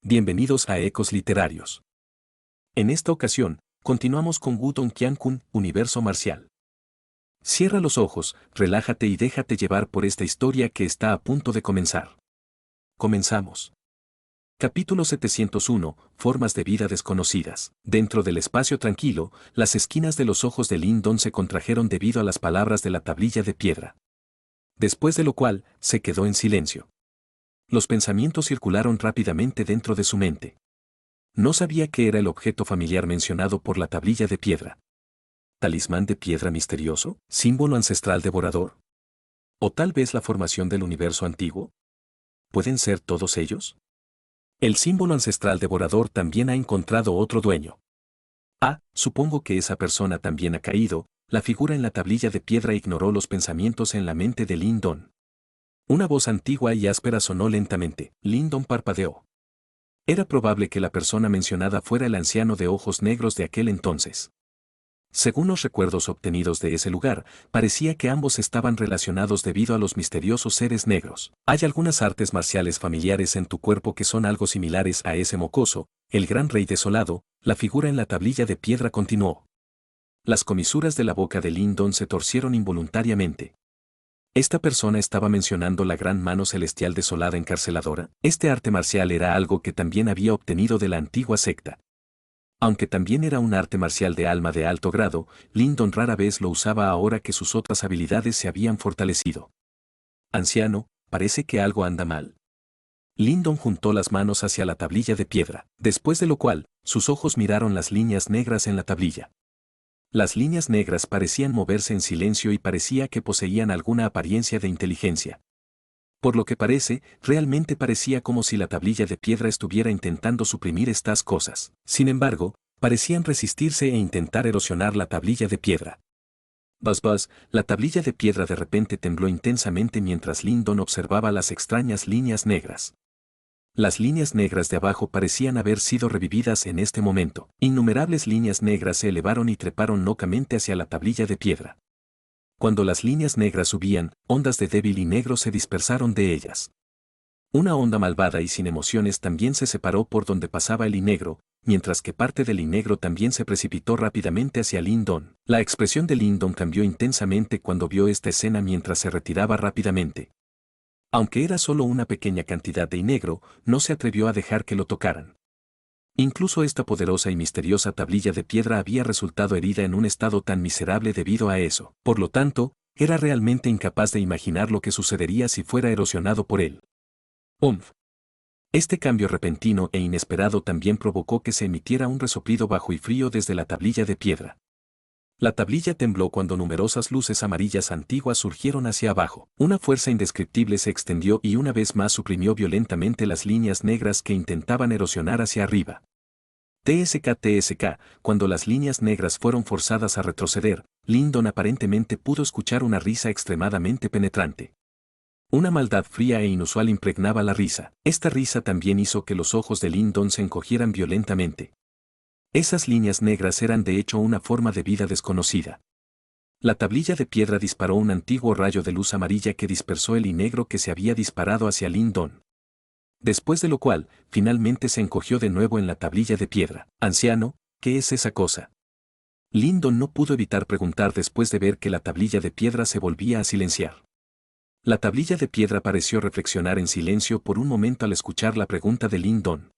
Bienvenidos a Ecos Literarios. En esta ocasión, continuamos con Wudong Qiankun, Universo Marcial. Cierra los ojos, relájate y déjate llevar por esta historia que está a punto de comenzar. Comenzamos. Capítulo 701, Formas de vida desconocidas. Dentro del espacio tranquilo, las esquinas de los ojos de Lin Don se contrajeron debido a las palabras de la tablilla de piedra. Después de lo cual, se quedó en silencio. Los pensamientos circularon rápidamente dentro de su mente. No sabía qué era el objeto familiar mencionado por la tablilla de piedra. ¿Talismán de piedra misterioso? ¿Símbolo ancestral devorador? ¿O tal vez la formación del universo antiguo? ¿Pueden ser todos ellos? El símbolo ancestral devorador también ha encontrado otro dueño. Supongo que esa persona también ha caído. La figura en la tablilla de piedra ignoró los pensamientos en la mente de Lin Don. Una voz antigua y áspera sonó lentamente. Lin Don parpadeó. Era probable que la persona mencionada fuera el anciano de ojos negros de aquel entonces. Según los recuerdos obtenidos de ese lugar, parecía que ambos estaban relacionados debido a los misteriosos seres negros. Hay algunas artes marciales familiares en tu cuerpo que son algo similares a ese mocoso, el gran rey desolado. La figura en la tablilla de piedra continuó. Las comisuras de la boca de Lin Don se torcieron involuntariamente. ¿Esta persona estaba mencionando la gran mano celestial desolada encarceladora? Este arte marcial era algo que también había obtenido de la antigua secta. Aunque también era un arte marcial de alma de alto grado, Lin Don rara vez lo usaba ahora que sus otras habilidades se habían fortalecido. Anciano, parece que algo anda mal. Lin Don juntó las manos hacia la tablilla de piedra, después de lo cual, sus ojos miraron las líneas negras en la tablilla. Las líneas negras parecían moverse en silencio y parecía que poseían alguna apariencia de inteligencia. Por lo que parece, realmente parecía como si la tablilla de piedra estuviera intentando suprimir estas cosas. Sin embargo, parecían resistirse e intentar erosionar la tablilla de piedra. Buzz, la tablilla de piedra de repente tembló intensamente mientras Lin Don observaba las extrañas líneas negras. Las líneas negras de abajo parecían haber sido revividas en este momento. Innumerables líneas negras se elevaron y treparon locamente hacia la tablilla de piedra. Cuando las líneas negras subían, ondas de débil y negro se dispersaron de ellas. Una onda malvada y sin emociones también se separó por donde pasaba el negro, mientras que parte del negro también se precipitó rápidamente hacia Lin Don. La expresión de Lin Don cambió intensamente cuando vio esta escena mientras se retiraba rápidamente. Aunque era solo una pequeña cantidad de negro, no se atrevió a dejar que lo tocaran. Incluso esta poderosa y misteriosa tablilla de piedra había resultado herida en un estado tan miserable debido a eso. Por lo tanto, era realmente incapaz de imaginar lo que sucedería si fuera erosionado por él. Este cambio repentino e inesperado también provocó que se emitiera un resoplido bajo y frío desde la tablilla de piedra. La tablilla tembló cuando numerosas luces amarillas antiguas surgieron hacia abajo. Una fuerza indescriptible se extendió y una vez más suprimió violentamente las líneas negras que intentaban erosionar hacia arriba. TSK, cuando las líneas negras fueron forzadas a retroceder, Lin Don aparentemente pudo escuchar una risa extremadamente penetrante. Una maldad fría e inusual impregnaba la risa. Esta risa también hizo que los ojos de Lin Don se encogieran violentamente. Esas líneas negras eran de hecho una forma de vida desconocida. La tablilla de piedra disparó un antiguo rayo de luz amarilla que dispersó el negro que se había disparado hacia Lin Don. Después de lo cual, finalmente se encogió de nuevo en la tablilla de piedra. Anciano, ¿qué es esa cosa? Lin Don no pudo evitar preguntar después de ver que la tablilla de piedra se volvía a silenciar. La tablilla de piedra pareció reflexionar en silencio por un momento al escuchar la pregunta de Lin Don.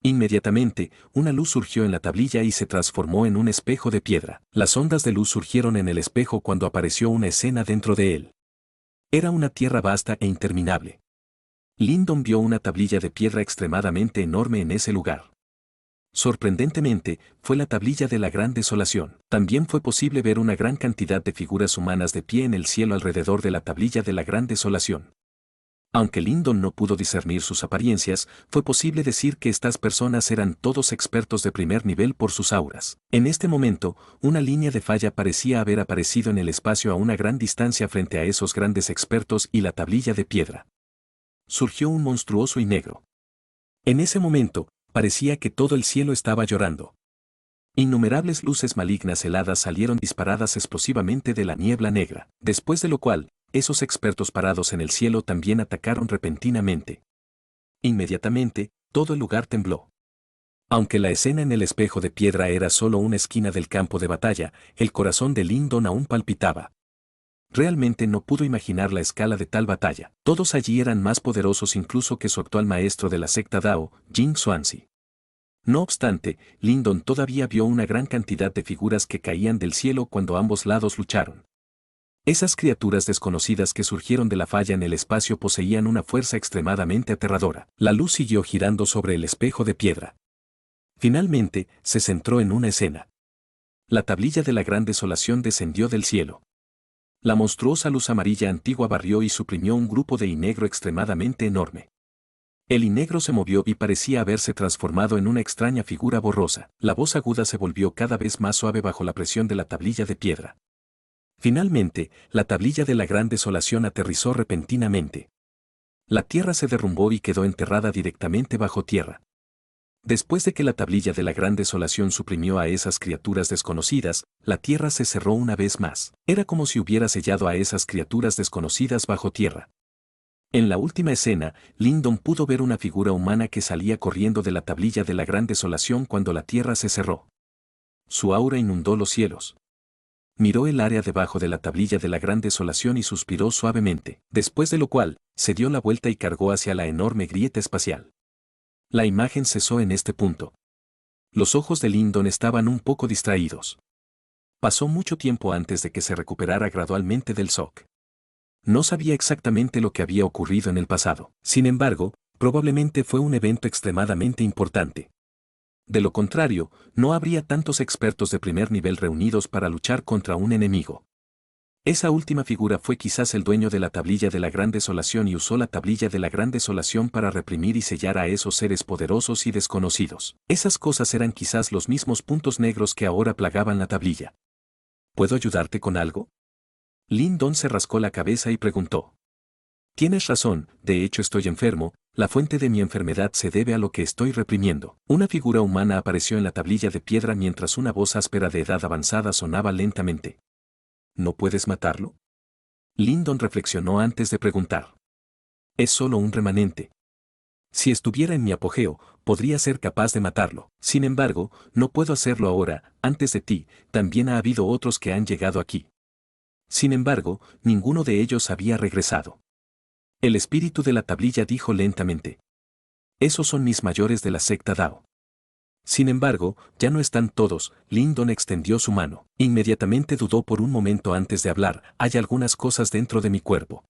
Inmediatamente, una luz surgió en la tablilla y se transformó en un espejo de piedra. Las ondas de luz surgieron en el espejo cuando apareció una escena dentro de él. Era una tierra vasta e interminable. Lin Don vio una tablilla de piedra extremadamente enorme en ese lugar. Sorprendentemente, fue la tablilla de la Gran Desolación. También fue posible ver una gran cantidad de figuras humanas de pie en el cielo alrededor de la tablilla de la Gran Desolación. Aunque Lin Don no pudo discernir sus apariencias, fue posible decir que estas personas eran todos expertos de primer nivel por sus auras. En este momento, una línea de falla parecía haber aparecido en el espacio a una gran distancia frente a esos grandes expertos y la tablilla de piedra. Surgió un monstruoso y negro. En ese momento, parecía que todo el cielo estaba llorando. Innumerables luces malignas heladas salieron disparadas explosivamente de la niebla negra, después de lo cual, esos expertos parados en el cielo también atacaron repentinamente. Inmediatamente, todo el lugar tembló. Aunque la escena en el espejo de piedra era solo una esquina del campo de batalla, el corazón de Lyndon aún palpitaba. Realmente no pudo imaginar la escala de tal batalla. Todos allí eran más poderosos incluso que su actual maestro de la secta Dao, Jing Xuanzi. No obstante, Lyndon todavía vio una gran cantidad de figuras que caían del cielo cuando ambos lados lucharon. Esas criaturas desconocidas que surgieron de la falla en el espacio poseían una fuerza extremadamente aterradora. La luz siguió girando sobre el espejo de piedra. Finalmente, se centró en una escena. La tablilla de la gran desolación descendió del cielo. La monstruosa luz amarilla antigua barrió y suprimió un grupo de inegro extremadamente enorme. El inegro se movió y parecía haberse transformado en una extraña figura borrosa. La voz aguda se volvió cada vez más suave bajo la presión de la tablilla de piedra. Finalmente, la tablilla de la gran desolación aterrizó repentinamente. La tierra se derrumbó y quedó enterrada directamente bajo tierra. Después de que la tablilla de la gran desolación suprimió a esas criaturas desconocidas, la tierra se cerró una vez más. Era como si hubiera sellado a esas criaturas desconocidas bajo tierra. En la última escena, Lyndon pudo ver una figura humana que salía corriendo de la tablilla de la gran desolación cuando la tierra se cerró. Su aura inundó los cielos. Miró el área debajo de la tablilla de la gran desolación y suspiró suavemente, después de lo cual, se dio la vuelta y cargó hacia la enorme grieta espacial. La imagen cesó en este punto. Los ojos de Lyndon estaban un poco distraídos. Pasó mucho tiempo antes de que se recuperara gradualmente del shock. No sabía exactamente lo que había ocurrido en el pasado. Sin embargo, probablemente fue un evento extremadamente importante. De lo contrario, no habría tantos expertos de primer nivel reunidos para luchar contra un enemigo. Esa última figura fue quizás el dueño de la tablilla de la gran desolación y usó la tablilla de la gran desolación para reprimir y sellar a esos seres poderosos y desconocidos. Esas cosas eran quizás los mismos puntos negros que ahora plagaban la tablilla. ¿Puedo ayudarte con algo? Lyndon se rascó la cabeza y preguntó. Tienes razón, de hecho estoy enfermo, la fuente de mi enfermedad se debe a lo que estoy reprimiendo. Una figura humana apareció en la tablilla de piedra mientras una voz áspera de edad avanzada sonaba lentamente. ¿No puedes matarlo? Lyndon reflexionó antes de preguntar. Es solo un remanente. Si estuviera en mi apogeo, podría ser capaz de matarlo. Sin embargo, no puedo hacerlo ahora, antes de ti, también ha habido otros que han llegado aquí. Sin embargo, ninguno de ellos había regresado. El espíritu de la tablilla dijo lentamente. Esos son mis mayores de la secta Dao. Sin embargo, ya no están todos. Lyndon extendió su mano. Inmediatamente dudó por un momento antes de hablar. Hay algunas cosas dentro de mi cuerpo.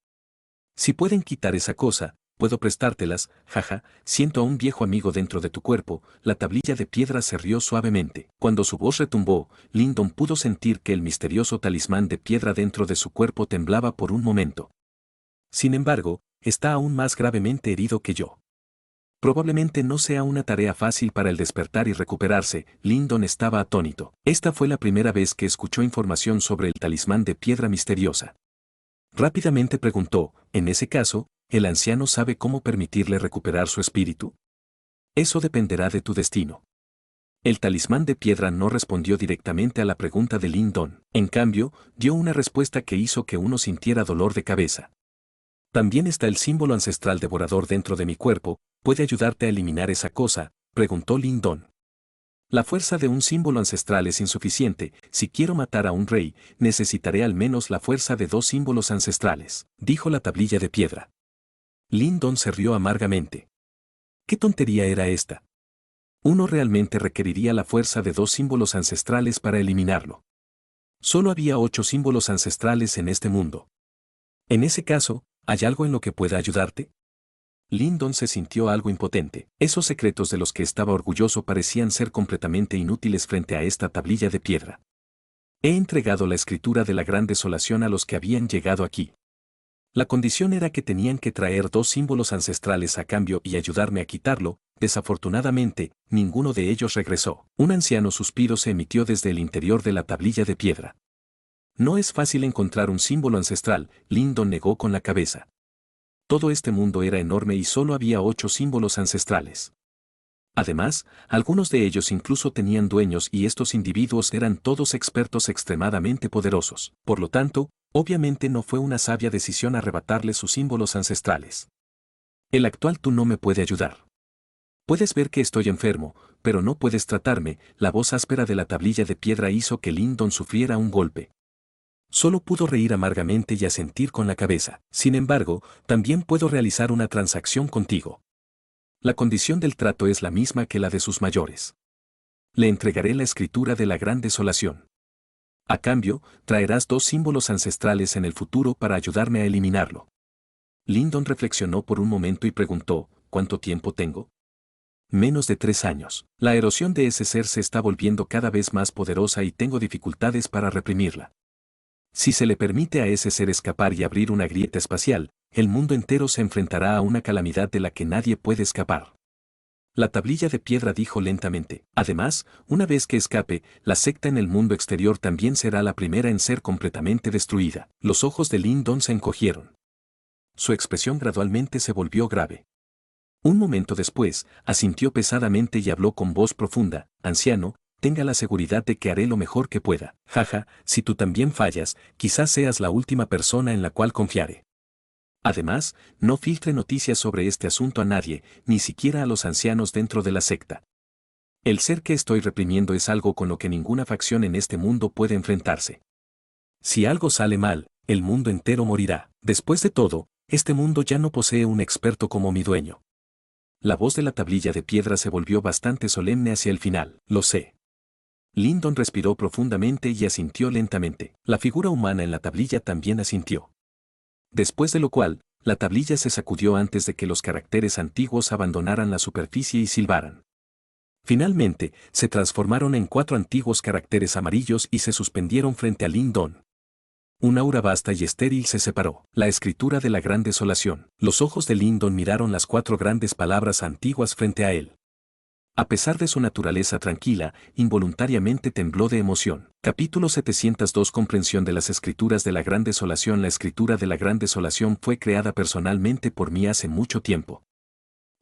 Si pueden quitar esa cosa, puedo prestártelas, jaja, siento a un viejo amigo dentro de tu cuerpo. La tablilla de piedra se rió suavemente. Cuando su voz retumbó, Lyndon pudo sentir que el misterioso talismán de piedra dentro de su cuerpo temblaba por un momento. Sin embargo, está aún más gravemente herido que yo. Probablemente no sea una tarea fácil para el despertar y recuperarse. Lyndon estaba atónito. Esta fue la primera vez que escuchó información sobre el talismán de piedra misteriosa. Rápidamente preguntó, en ese caso, ¿el anciano sabe cómo permitirle recuperar su espíritu? Eso dependerá de tu destino. El talismán de piedra no respondió directamente a la pregunta de Lyndon. En cambio, dio una respuesta que hizo que uno sintiera dolor de cabeza. También está el símbolo ancestral devorador dentro de mi cuerpo. ¿Puede ayudarte a eliminar esa cosa?, preguntó Lyndon. La fuerza de un símbolo ancestral es insuficiente. Si quiero matar a un rey, necesitaré al menos la fuerza de 2 símbolos ancestrales, dijo la tablilla de piedra. Lyndon se rió amargamente. ¿Qué tontería era esta? Uno realmente requeriría la fuerza de 2 símbolos ancestrales para eliminarlo. Solo había 8 símbolos ancestrales en este mundo. En ese caso, ¿hay algo en lo que pueda ayudarte? Lyndon se sintió algo impotente. Esos secretos de los que estaba orgulloso parecían ser completamente inútiles frente a esta tablilla de piedra. He entregado la escritura de la gran desolación a los que habían llegado aquí. La condición era que tenían que traer 2 símbolos ancestrales a cambio y ayudarme a quitarlo. Desafortunadamente, ninguno de ellos regresó. Un anciano suspiro se emitió desde el interior de la tablilla de piedra. No es fácil encontrar un símbolo ancestral, Lyndon negó con la cabeza. Todo este mundo era enorme y solo había 8 símbolos ancestrales. Además, algunos de ellos incluso tenían dueños y estos individuos eran todos expertos extremadamente poderosos. Por lo tanto, obviamente no fue una sabia decisión arrebatarles sus símbolos ancestrales. El actual tú no me puede ayudar. Puedes ver que estoy enfermo, pero no puedes tratarme. La voz áspera de la tablilla de piedra hizo que Lyndon sufriera un golpe. Solo pudo reír amargamente y asentir con la cabeza. Sin embargo, también puedo realizar una transacción contigo. La condición del trato es la misma que la de sus mayores. Le entregaré la escritura de la gran desolación. A cambio, traerás 2 símbolos ancestrales en el futuro para ayudarme a eliminarlo. Lyndon reflexionó por un momento y preguntó, ¿cuánto tiempo tengo? Menos de 3 años. La erosión de ese ser se está volviendo cada vez más poderosa y tengo dificultades para reprimirla. Si se le permite a ese ser escapar y abrir una grieta espacial, el mundo entero se enfrentará a una calamidad de la que nadie puede escapar. La tablilla de piedra dijo lentamente. Además, una vez que escape, la secta en el mundo exterior también será la primera en ser completamente destruida. Los ojos de Lyndon se encogieron. Su expresión gradualmente se volvió grave. Un momento después, asintió pesadamente y habló con voz profunda. Anciano, tenga la seguridad de que haré lo mejor que pueda. Jaja, si tú también fallas, quizás seas la última persona en la cual confiaré. Además, no filtre noticias sobre este asunto a nadie, ni siquiera a los ancianos dentro de la secta. El ser que estoy reprimiendo es algo con lo que ninguna facción en este mundo puede enfrentarse. Si algo sale mal, el mundo entero morirá. Después de todo, este mundo ya no posee un experto como mi dueño. La voz de la tablilla de piedra se volvió bastante solemne hacia el final. Lo sé. Lyndon respiró profundamente y asintió lentamente. La figura humana en la tablilla también asintió. Después de lo cual, la tablilla se sacudió antes de que los caracteres antiguos abandonaran la superficie y silbaran. Finalmente, se transformaron en 4 antiguos caracteres amarillos y se suspendieron frente a Lyndon. Un aura vasta y estéril se separó. La escritura de la gran desolación. Los ojos de Lyndon miraron las 4 grandes palabras antiguas frente a él. A pesar de su naturaleza tranquila, involuntariamente tembló de emoción. Capítulo 702 Comprensión de las escrituras de la gran desolación. La escritura de la gran desolación fue creada personalmente por mí hace mucho tiempo.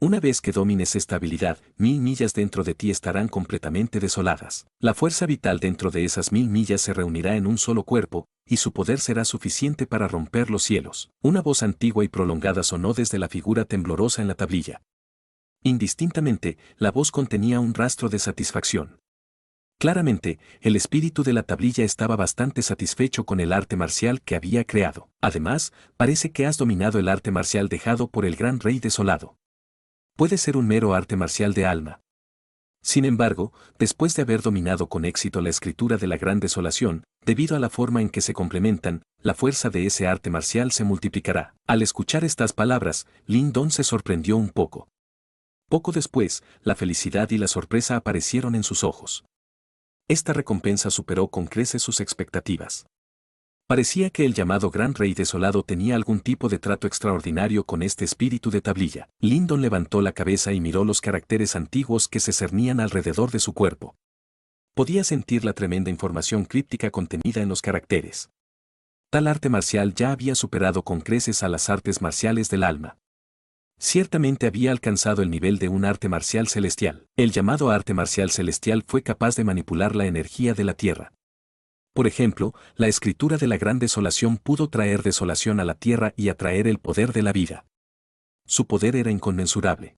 Una vez que domines esta habilidad, 1000 millas dentro de ti estarán completamente desoladas. La fuerza vital dentro de esas 1000 millas se reunirá en un solo cuerpo, y su poder será suficiente para romper los cielos. Una voz antigua y prolongada sonó desde la figura temblorosa en la tablilla. Indistintamente, la voz contenía un rastro de satisfacción. Claramente, el espíritu de la tablilla estaba bastante satisfecho con el arte marcial que había creado. Además, parece que has dominado el arte marcial dejado por el gran rey desolado. Puede ser un mero arte marcial de alma. Sin embargo, después de haber dominado con éxito la escritura de la gran desolación, debido a la forma en que se complementan, la fuerza de ese arte marcial se multiplicará. Al escuchar estas palabras, Lyndon se sorprendió un poco. Poco después, la felicidad y la sorpresa aparecieron en sus ojos. Esta recompensa superó con creces sus expectativas. Parecía que el llamado Gran Rey Desolado tenía algún tipo de trato extraordinario con este espíritu de tablilla. Lyndon levantó la cabeza y miró los caracteres antiguos que se cernían alrededor de su cuerpo. Podía sentir la tremenda información críptica contenida en los caracteres. Tal arte marcial ya había superado con creces a las artes marciales del alma. Ciertamente había alcanzado el nivel de un arte marcial celestial. El llamado arte marcial celestial fue capaz de manipular la energía de la tierra. Por ejemplo, la escritura de la gran desolación pudo traer desolación a la tierra y atraer el poder de la vida. Su poder era inconmensurable.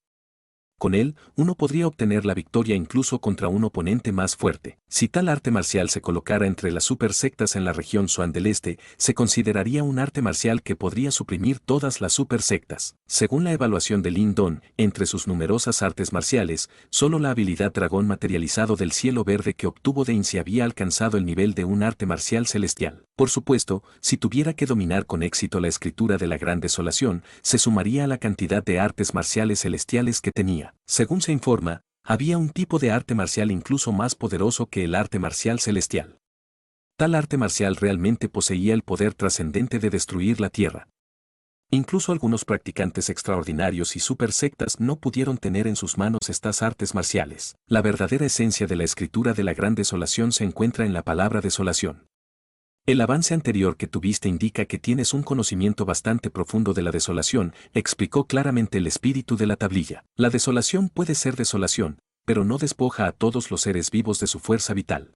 Con él, uno podría obtener la victoria incluso contra un oponente más fuerte. Si tal arte marcial se colocara entre las supersectas en la región Swan del Este, se consideraría un arte marcial que podría suprimir todas las supersectas. Según la evaluación de Lyndon, entre sus numerosas artes marciales, solo la habilidad dragón materializado del cielo verde que obtuvo de Inci había alcanzado el nivel de un arte marcial celestial. Por supuesto, si tuviera que dominar con éxito la escritura de la gran desolación, se sumaría a la cantidad de artes marciales celestiales que tenía. Según se informa, había un tipo de arte marcial incluso más poderoso que el arte marcial celestial. Tal arte marcial realmente poseía el poder trascendente de destruir la tierra. Incluso algunos practicantes extraordinarios y supersectas no pudieron tener en sus manos estas artes marciales. La verdadera esencia de la escritura de la gran desolación se encuentra en la palabra desolación. El avance anterior que tuviste indica que tienes un conocimiento bastante profundo de la desolación, explicó claramente el espíritu de la tablilla. La desolación puede ser desolación, pero no despoja a todos los seres vivos de su fuerza vital.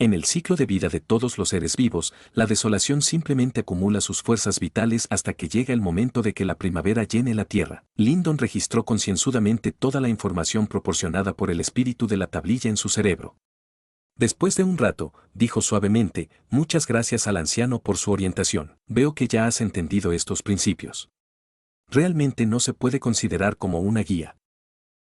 En el ciclo de vida de todos los seres vivos, la desolación simplemente acumula sus fuerzas vitales hasta que llega el momento de que la primavera llene la tierra. Lyndon registró concienzudamente toda la información proporcionada por el espíritu de la tablilla en su cerebro. Después de un rato, dijo suavemente, muchas gracias al anciano por su orientación. Veo que ya has entendido estos principios. Realmente no se puede considerar como una guía.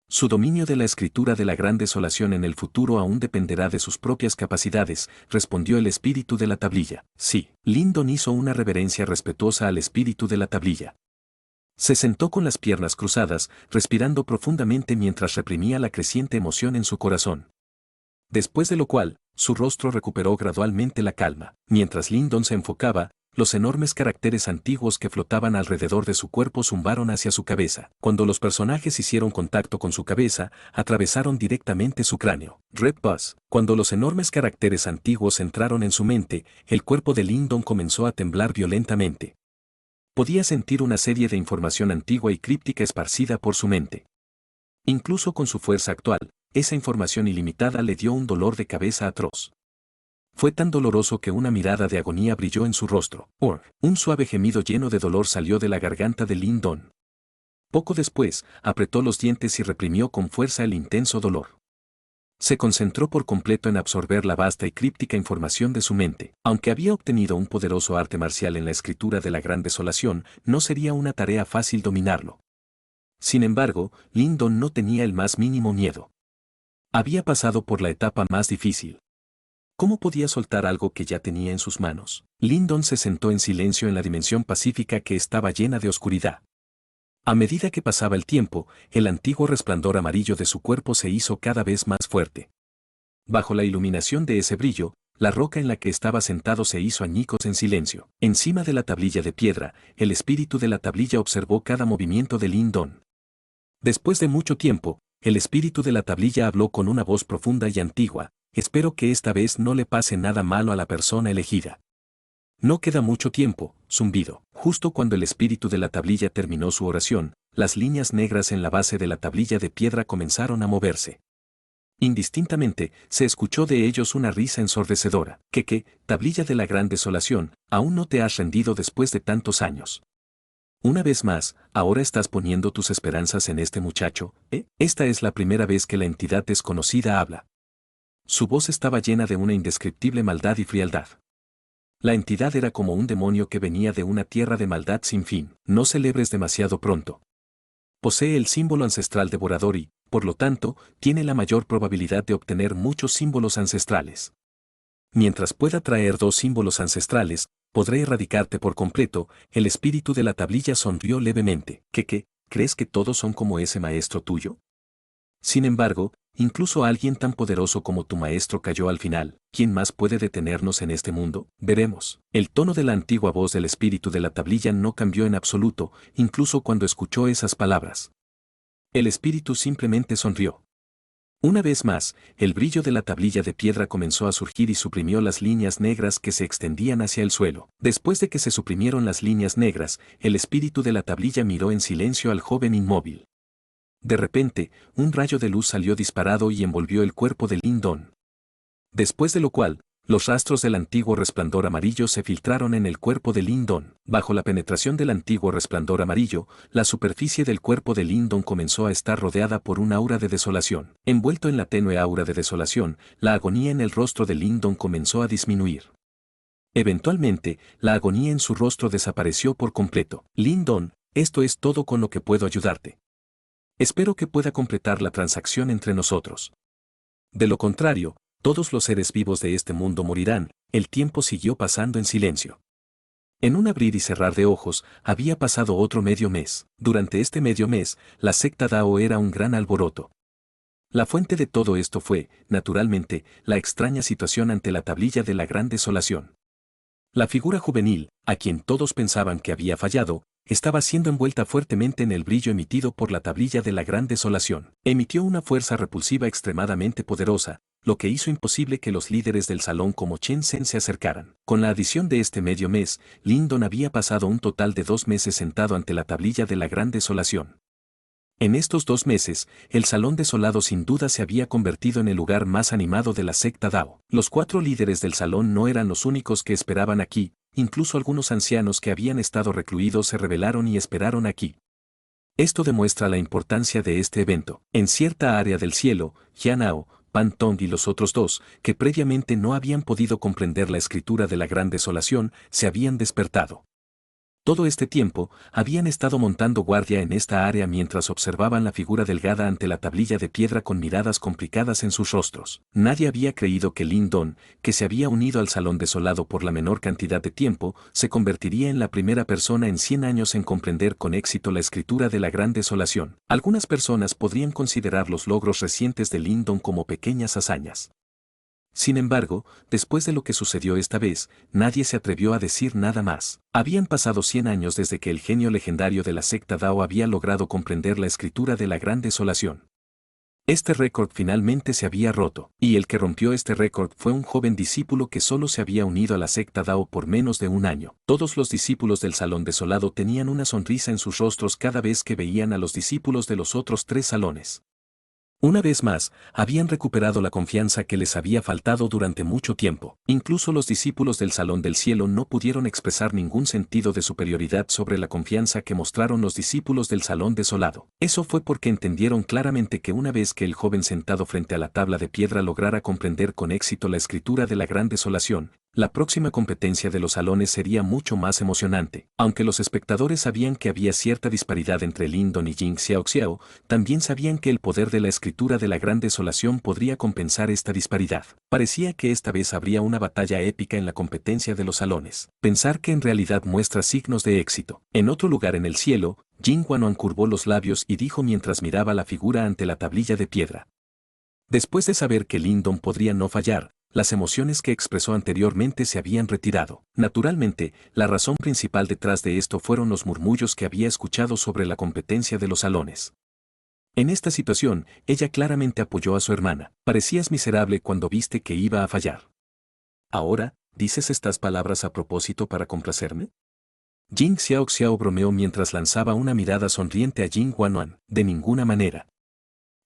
Su dominio de la escritura de la gran desolación en el futuro aún dependerá de sus propias capacidades, respondió el espíritu de la tablilla. Sí, Lyndon hizo una reverencia respetuosa al espíritu de la tablilla. Se sentó con las piernas cruzadas, respirando profundamente mientras reprimía la creciente emoción en su corazón. Después de lo cual, su rostro recuperó gradualmente la calma. Mientras Lyndon se enfocaba, los enormes caracteres antiguos que flotaban alrededor de su cuerpo zumbaron hacia su cabeza. Cuando los personajes hicieron contacto con su cabeza, atravesaron directamente su cráneo. Red Buzz. Cuando los enormes caracteres antiguos entraron en su mente, el cuerpo de Lyndon comenzó a temblar violentamente. Podía sentir una serie de información antigua y críptica esparcida por su mente. Incluso con su fuerza actual, esa información ilimitada le dio un dolor de cabeza atroz. Fue tan doloroso que una mirada de agonía brilló en su rostro. Un suave gemido lleno de dolor salió de la garganta de Lyndon. Poco después, apretó los dientes y reprimió con fuerza el intenso dolor. Se concentró por completo en absorber la vasta y críptica información de su mente. Aunque había obtenido un poderoso arte marcial en la escritura de la gran desolación, no sería una tarea fácil dominarlo. Sin embargo, Lyndon no tenía el más mínimo miedo. Había pasado por la etapa más difícil. ¿Cómo podía soltar algo que ya tenía en sus manos? Lyndon se sentó en silencio en la dimensión pacífica que estaba llena de oscuridad. A medida que pasaba el tiempo, el antiguo resplandor amarillo de su cuerpo se hizo cada vez más fuerte. Bajo la iluminación de ese brillo, la roca en la que estaba sentado se hizo añicos en silencio. Encima de la tablilla de piedra, el espíritu de la tablilla observó cada movimiento de Lyndon. Después de mucho tiempo, el espíritu de la tablilla habló con una voz profunda y antigua. Espero que esta vez no le pase nada malo a la persona elegida. No queda mucho tiempo, zumbido. Justo cuando el espíritu de la tablilla terminó su oración, las líneas negras en la base de la tablilla de piedra comenzaron a moverse. Indistintamente, se escuchó de ellos una risa ensordecedora. ¿Qué, tablilla de la gran desolación, aún no te has rendido después de tantos años? Una vez más, ahora estás poniendo tus esperanzas en este muchacho, ¿eh? Esta es la primera vez que la entidad desconocida habla. Su voz estaba llena de una indescriptible maldad y frialdad. La entidad era como un demonio que venía de una tierra de maldad sin fin. No celebres demasiado pronto. Posee el símbolo ancestral devorador y, por lo tanto, tiene la mayor probabilidad de obtener muchos símbolos ancestrales. Mientras pueda traer 2 símbolos ancestrales, podré erradicarte por completo. El espíritu de la tablilla sonrió levemente. ¿Qué? ¿Crees que todos son como ese maestro tuyo? Sin embargo, incluso alguien tan poderoso como tu maestro cayó al final. ¿Quién más puede detenernos en este mundo? Veremos. El tono de la antigua voz del espíritu de la tablilla no cambió en absoluto, incluso cuando escuchó esas palabras. El espíritu simplemente sonrió. Una vez más, el brillo de la tablilla de piedra comenzó a surgir y suprimió las líneas negras que se extendían hacia el suelo. Después de que se suprimieron las líneas negras, el espíritu de la tablilla miró en silencio al joven inmóvil. De repente, un rayo de luz salió disparado y envolvió el cuerpo de Lyndon. Después de lo cual, los rastros del antiguo resplandor amarillo se filtraron en el cuerpo de Lyndon. Bajo la penetración del antiguo resplandor amarillo, la superficie del cuerpo de Lyndon comenzó a estar rodeada por un aura de desolación. Envuelto en la tenue aura de desolación, la agonía en el rostro de Lyndon comenzó a disminuir. Eventualmente, la agonía en su rostro desapareció por completo. Lyndon, esto es todo con lo que puedo ayudarte. Espero que pueda completar la transacción entre nosotros. De lo contrario, todos los seres vivos de este mundo morirán. El tiempo siguió pasando en silencio. En un abrir y cerrar de ojos, había pasado otro medio mes. Durante este medio mes, la secta Dao era un gran alboroto. La fuente de todo esto fue, naturalmente, la extraña situación ante la tablilla de la gran desolación. La figura juvenil, a quien todos pensaban que había fallado, estaba siendo envuelta fuertemente en el brillo emitido por la tablilla de la gran desolación. Emitió una fuerza repulsiva extremadamente poderosa, lo que hizo imposible que los líderes del salón como Chen Zhen se acercaran. Con la adición de este medio mes, Lyndon había pasado un total de 2 meses sentado ante la tablilla de la gran desolación. En estos 2 meses, el Salón Desolado sin duda se había convertido en el lugar más animado de la secta Dao. Los 4 líderes del salón no eran los únicos que esperaban aquí, incluso algunos ancianos que habían estado recluidos se rebelaron y esperaron aquí. Esto demuestra la importancia de este evento. En cierta área del cielo, Yanao, Pan Tong y los otros 2, que previamente no habían podido comprender la escritura de la Gran Desolación, se habían despertado. Todo este tiempo, habían estado montando guardia en esta área mientras observaban la figura delgada ante la tablilla de piedra con miradas complicadas en sus rostros. Nadie había creído que Lin Don, que se había unido al Salón Desolado por la menor cantidad de tiempo, se convertiría en la primera persona en 100 años en comprender con éxito la escritura de la Gran Desolación. Algunas personas podrían considerar los logros recientes de Lin Don como pequeñas hazañas. Sin embargo, después de lo que sucedió esta vez, nadie se atrevió a decir nada más. Habían pasado 100 años desde que el genio legendario de la secta Dao había logrado comprender la escritura de la Gran Desolación. Este récord finalmente se había roto, y el que rompió este récord fue un joven discípulo que solo se había unido a la secta Dao por menos de un año. Todos los discípulos del Salón Desolado tenían una sonrisa en sus rostros cada vez que veían a los discípulos de los otros 3 salones. Una vez más, habían recuperado la confianza que les había faltado durante mucho tiempo. Incluso los discípulos del Salón del Cielo no pudieron expresar ningún sentido de superioridad sobre la confianza que mostraron los discípulos del Salón Desolado. Eso fue porque entendieron claramente que una vez que el joven sentado frente a la tabla de piedra lograra comprender con éxito la escritura de la Gran Desolación, la próxima competencia de los salones sería mucho más emocionante. Aunque los espectadores sabían que había cierta disparidad entre Lin Don y Jing Xiaoxiao, también sabían que el poder de la escritura de la Gran Desolación podría compensar esta disparidad. Parecía que esta vez habría una batalla épica en la competencia de los salones. Pensar que en realidad muestra signos de éxito. En otro lugar en el cielo, Jing Guanuan curvó los labios y dijo mientras miraba la figura ante la tablilla de piedra. Después de saber que Lin Don podría no fallar, las emociones que expresó anteriormente se habían retirado. Naturalmente, la razón principal detrás de esto fueron los murmullos que había escuchado sobre la competencia de los salones. En esta situación, ella claramente apoyó a su hermana. Parecías miserable cuando viste que iba a fallar. ¿Ahora, dices estas palabras a propósito para complacerme? Jing Xiaoxiao bromeó mientras lanzaba una mirada sonriente a Jing Guanuan. De ninguna manera.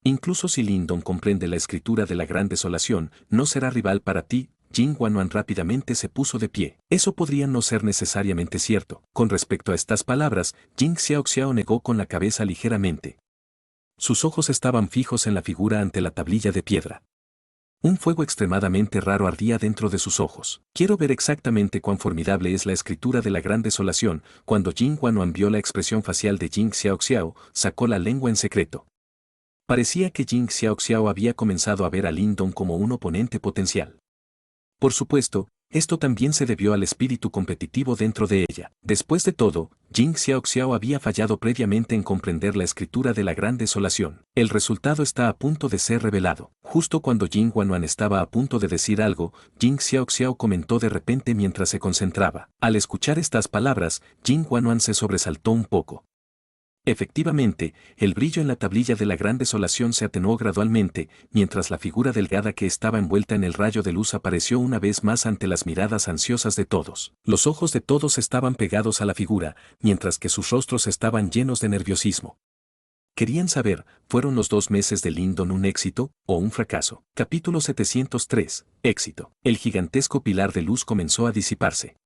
Incluso si Lin Don comprende la escritura de la Gran Desolación, no será rival para ti. Jing Guanuan rápidamente se puso de pie. Eso podría no ser necesariamente cierto. Con respecto a estas palabras, Jing Xiaoxiao negó con la cabeza ligeramente. Sus ojos estaban fijos en la figura ante la tablilla de piedra. Un fuego extremadamente raro ardía dentro de sus ojos. Quiero ver exactamente cuán formidable es la escritura de la Gran Desolación. Cuando Jing Guanuan vio la expresión facial de Jing Xiaoxiao, sacó la lengua en secreto. Parecía que Jing Xiaoxiao había comenzado a ver a Lin Don como un oponente potencial. Por supuesto, esto también se debió al espíritu competitivo dentro de ella. Después de todo, Jing Xiaoxiao había fallado previamente en comprender la escritura de la Gran Desolación. El resultado está a punto de ser revelado. Justo cuando Jing Guanuan estaba a punto de decir algo, Jing Xiaoxiao comentó de repente mientras se concentraba. Al escuchar estas palabras, Jing Guanuan se sobresaltó un poco. Efectivamente, el brillo en la tablilla de la Gran Desolación se atenuó gradualmente, mientras la figura delgada que estaba envuelta en el rayo de luz apareció una vez más ante las miradas ansiosas de todos. Los ojos de todos estaban pegados a la figura, mientras que sus rostros estaban llenos de nerviosismo. Querían saber, ¿fueron los 2 meses de Lin Don un éxito o un fracaso? Capítulo 703. Éxito. El gigantesco pilar de luz comenzó a disiparse.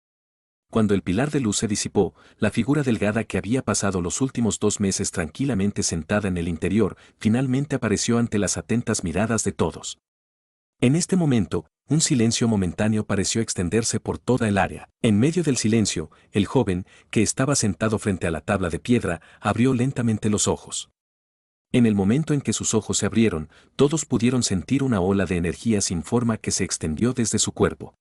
Cuando el pilar de luz se disipó, la figura delgada que había pasado los últimos 2 meses tranquilamente sentada en el interior, finalmente apareció ante las atentas miradas de todos. En este momento, un silencio momentáneo pareció extenderse por toda el área. En medio del silencio, el joven, que estaba sentado frente a la tabla de piedra, abrió lentamente los ojos. En el momento en que sus ojos se abrieron, todos pudieron sentir una ola de energía sin forma que se extendió desde su cuerpo.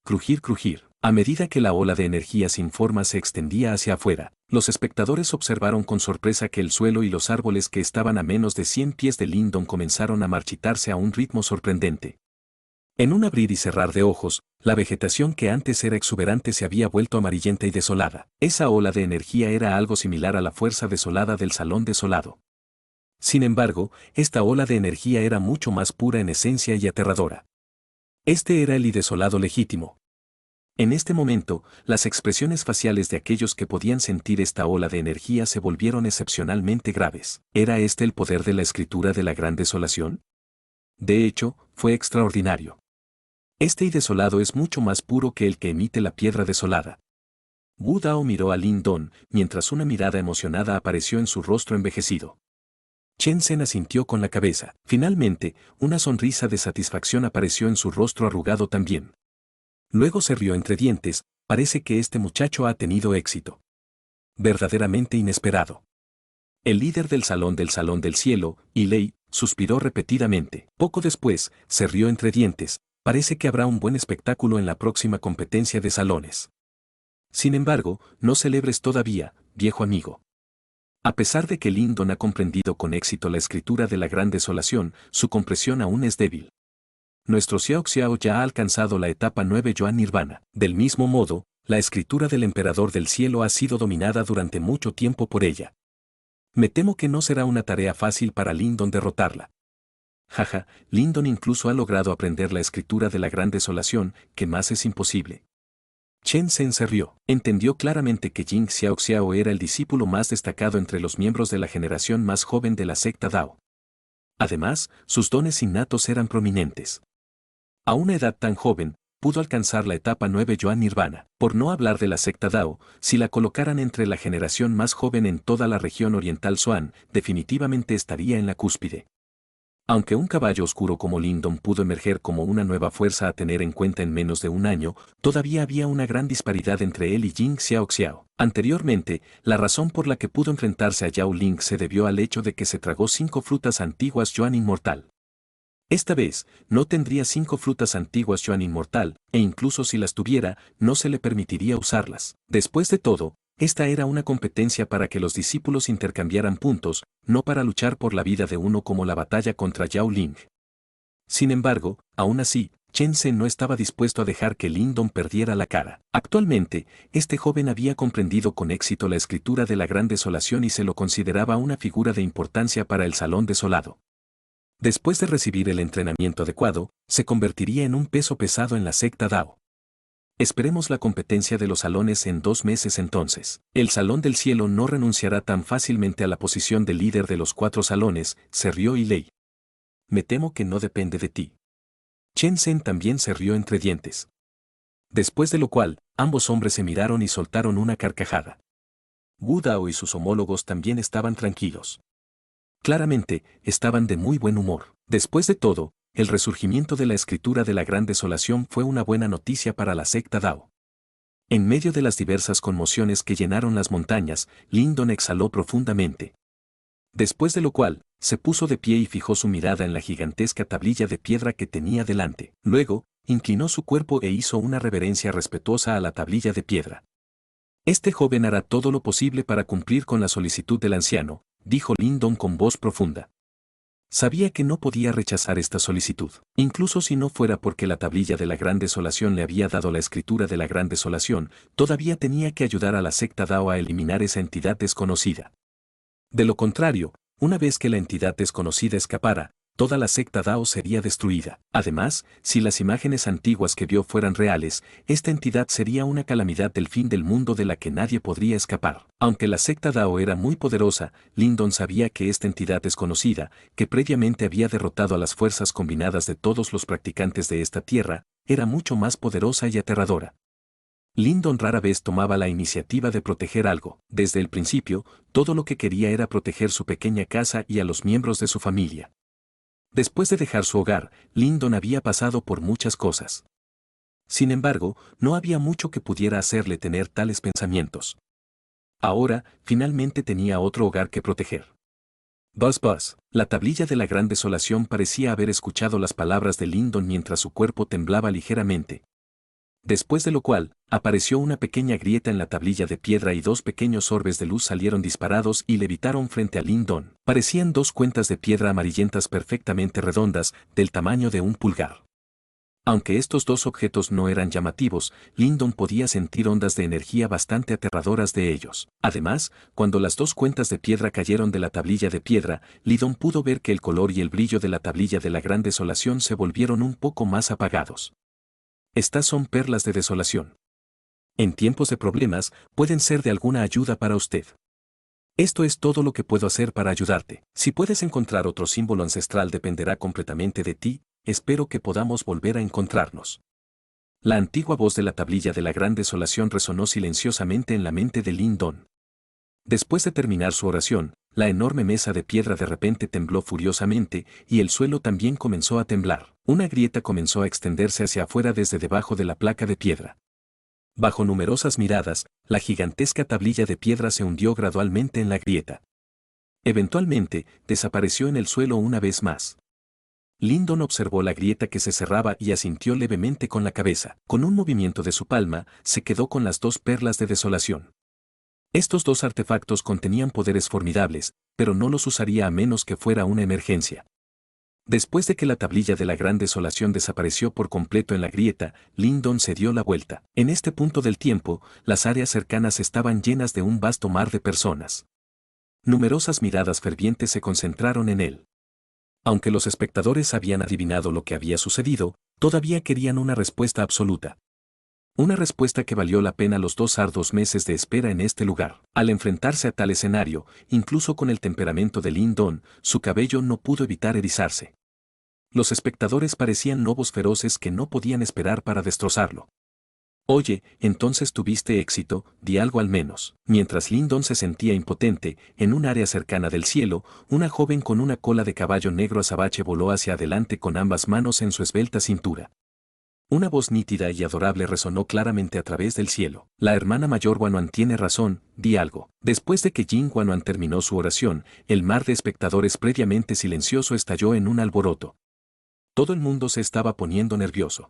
Crujir, crujir. A medida que la ola de energía sin forma se extendía hacia afuera, los espectadores observaron con sorpresa que el suelo y los árboles que estaban a menos de 100 pies de Lin Don comenzaron a marchitarse a un ritmo sorprendente. En un abrir y cerrar de ojos, la vegetación que antes era exuberante se había vuelto amarillenta y desolada. Esa ola de energía era algo similar a la fuerza desolada del Salón Desolado. Sin embargo, esta ola de energía era mucho más pura en esencia y aterradora. Este era el y desolado legítimo. En este momento, las expresiones faciales de aquellos que podían sentir esta ola de energía se volvieron excepcionalmente graves. ¿Era este el poder de la escritura de la gran desolación? De hecho, fue extraordinario. Este y desolado es mucho más puro que el que emite la piedra desolada. Wu Dao miró a Lin Don, mientras una mirada emocionada apareció en su rostro envejecido. Chen Zhen asintió con la cabeza. Finalmente, una sonrisa de satisfacción apareció en su rostro arrugado también. Luego se rió entre dientes. Parece que este muchacho ha tenido éxito. Verdaderamente inesperado. El líder del Salón del Cielo, Yi Lei, suspiró repetidamente. Poco después, se rió entre dientes. Parece que habrá un buen espectáculo en la próxima competencia de salones. Sin embargo, no celebres todavía, viejo amigo. A pesar de que Lin Don ha comprendido con éxito la escritura de la gran desolación, su comprensión aún es débil. Nuestro Xiao Xiao ya ha alcanzado la etapa 9 Yuan Nirvana. Del mismo modo, la escritura del Emperador del Cielo ha sido dominada durante mucho tiempo por ella. Me temo que no será una tarea fácil para Lin Don derrotarla. Jaja, Lin Don incluso ha logrado aprender la escritura de la gran desolación, que más es imposible. Chen Zhen se rió. Entendió claramente que Jing Xiao Xiao era el discípulo más destacado entre los miembros de la generación más joven de la secta Dao. Además, sus dones innatos eran prominentes. A una edad tan joven, pudo alcanzar la etapa 9 Yuan Nirvana. Por no hablar de la secta Dao, si la colocaran entre la generación más joven en toda la región oriental Xuan, definitivamente estaría en la cúspide. Aunque un caballo oscuro como Lin Don pudo emerger como una nueva fuerza a tener en cuenta en menos de un año, todavía había una gran disparidad entre él y Jing Xiao Xiao. Anteriormente, la razón por la que pudo enfrentarse a Yao Ling se debió al hecho de que se tragó 5 frutas antiguas Yuan Inmortal. Esta vez, no tendría 5 frutas antiguas Yuan Inmortal, e incluso si las tuviera, no se le permitiría usarlas. Después de todo, esta era una competencia para que los discípulos intercambiaran puntos, no para luchar por la vida de uno como la batalla contra Yao Ling. Sin embargo, aún así, Chen Zhen no estaba dispuesto a dejar que Lin Don perdiera la cara. Actualmente, este joven había comprendido con éxito la escritura de la gran desolación y se lo consideraba una figura de importancia para el salón desolado. Después de recibir el entrenamiento adecuado, se convertiría en un peso pesado en la secta Dao. Esperemos la competencia de los salones en 2 meses entonces. El Salón del Cielo no renunciará tan fácilmente a la posición de líder de los 4 salones, se rió Yi Lei. Me temo que no depende de ti. Chen Zhen también se rió entre dientes. Después de lo cual, ambos hombres se miraron y soltaron una carcajada. Wu Dao y sus homólogos también estaban tranquilos. Claramente, estaban de muy buen humor. Después de todo, el resurgimiento de la escritura de la gran desolación fue una buena noticia para la secta Dao. En medio de las diversas conmociones que llenaron las montañas, Lin Don exhaló profundamente. Después de lo cual, se puso de pie y fijó su mirada en la gigantesca tablilla de piedra que tenía delante. Luego, inclinó su cuerpo e hizo una reverencia respetuosa a la tablilla de piedra. Este joven hará todo lo posible para cumplir con la solicitud del anciano, dijo Lin Don con voz profunda. Sabía que no podía rechazar esta solicitud, incluso si no fuera porque la tablilla de la gran desolación le había dado la escritura de la gran desolación, todavía tenía que ayudar a la secta Dao a eliminar esa entidad desconocida. De lo contrario, una vez que la entidad desconocida escapara, toda la secta Dao sería destruida. Además, si las imágenes antiguas que vio fueran reales, esta entidad sería una calamidad del fin del mundo de la que nadie podría escapar. Aunque la secta Dao era muy poderosa, Lin Don sabía que esta entidad desconocida, que previamente había derrotado a las fuerzas combinadas de todos los practicantes de esta tierra, era mucho más poderosa y aterradora. Lin Don rara vez tomaba la iniciativa de proteger algo. Desde el principio, todo lo que quería era proteger su pequeña casa y a los miembros de su familia. Después de dejar su hogar, Lin Don había pasado por muchas cosas. Sin embargo, no había mucho que pudiera hacerle tener tales pensamientos. Ahora, finalmente tenía otro hogar que proteger. Buzz Buzz, la tablilla de la gran desolación parecía haber escuchado las palabras de Lin Don mientras su cuerpo temblaba ligeramente. Después de lo cual, apareció una pequeña grieta en la tablilla de piedra y 2 pequeños orbes de luz salieron disparados y levitaron frente a Lin Don. Parecían 2 cuentas de piedra amarillentas perfectamente redondas, del tamaño de un pulgar. Aunque estos 2 objetos no eran llamativos, Lin Don podía sentir ondas de energía bastante aterradoras de ellos. Además, cuando las 2 cuentas de piedra cayeron de la tablilla de piedra, Lin Don pudo ver que el color y el brillo de la tablilla de la gran desolación se volvieron un poco más apagados. Estas son perlas de desolación. En tiempos de problemas, pueden ser de alguna ayuda para usted. Esto es todo lo que puedo hacer para ayudarte. Si puedes encontrar otro símbolo ancestral dependerá completamente de ti, espero que podamos volver a encontrarnos. La antigua voz de la tablilla de la Gran Desolación resonó silenciosamente en la mente de Lindon. Después de terminar su oración, la enorme mesa de piedra de repente tembló furiosamente y el suelo también comenzó a temblar. Una grieta comenzó a extenderse hacia afuera desde debajo de la placa de piedra. Bajo numerosas miradas, la gigantesca tablilla de piedra se hundió gradualmente en la grieta. Eventualmente, desapareció en el suelo una vez más. Lindon observó la grieta que se cerraba y asintió levemente con la cabeza. Con un movimiento de su palma, se quedó con las dos perlas de desolación. Estos dos artefactos contenían poderes formidables, pero no los usaría a menos que fuera una emergencia. Después de que la tablilla de la Gran Desolación desapareció por completo en la grieta, Lindon se dio la vuelta. En este punto del tiempo, las áreas cercanas estaban llenas de un vasto mar de personas. Numerosas miradas fervientes se concentraron en él. Aunque los espectadores habían adivinado lo que había sucedido, todavía querían una respuesta absoluta. Una respuesta que valió la pena los 2 arduos meses de espera en este lugar. Al enfrentarse a tal escenario, incluso con el temperamento de Lindon, su cabello no pudo evitar erizarse. Los espectadores parecían lobos feroces que no podían esperar para destrozarlo. Oye, entonces tuviste éxito, di algo al menos. Mientras Lindon se sentía impotente, en un área cercana del cielo, una joven con una cola de caballo negro azabache voló hacia adelante con ambas manos en su esbelta cintura. Una voz nítida y adorable resonó claramente a través del cielo. La hermana mayor Guanuan tiene razón, di algo. Después de que Jin Guanuan terminó su oración, el mar de espectadores previamente silencioso estalló en un alboroto. Todo el mundo se estaba poniendo nervioso.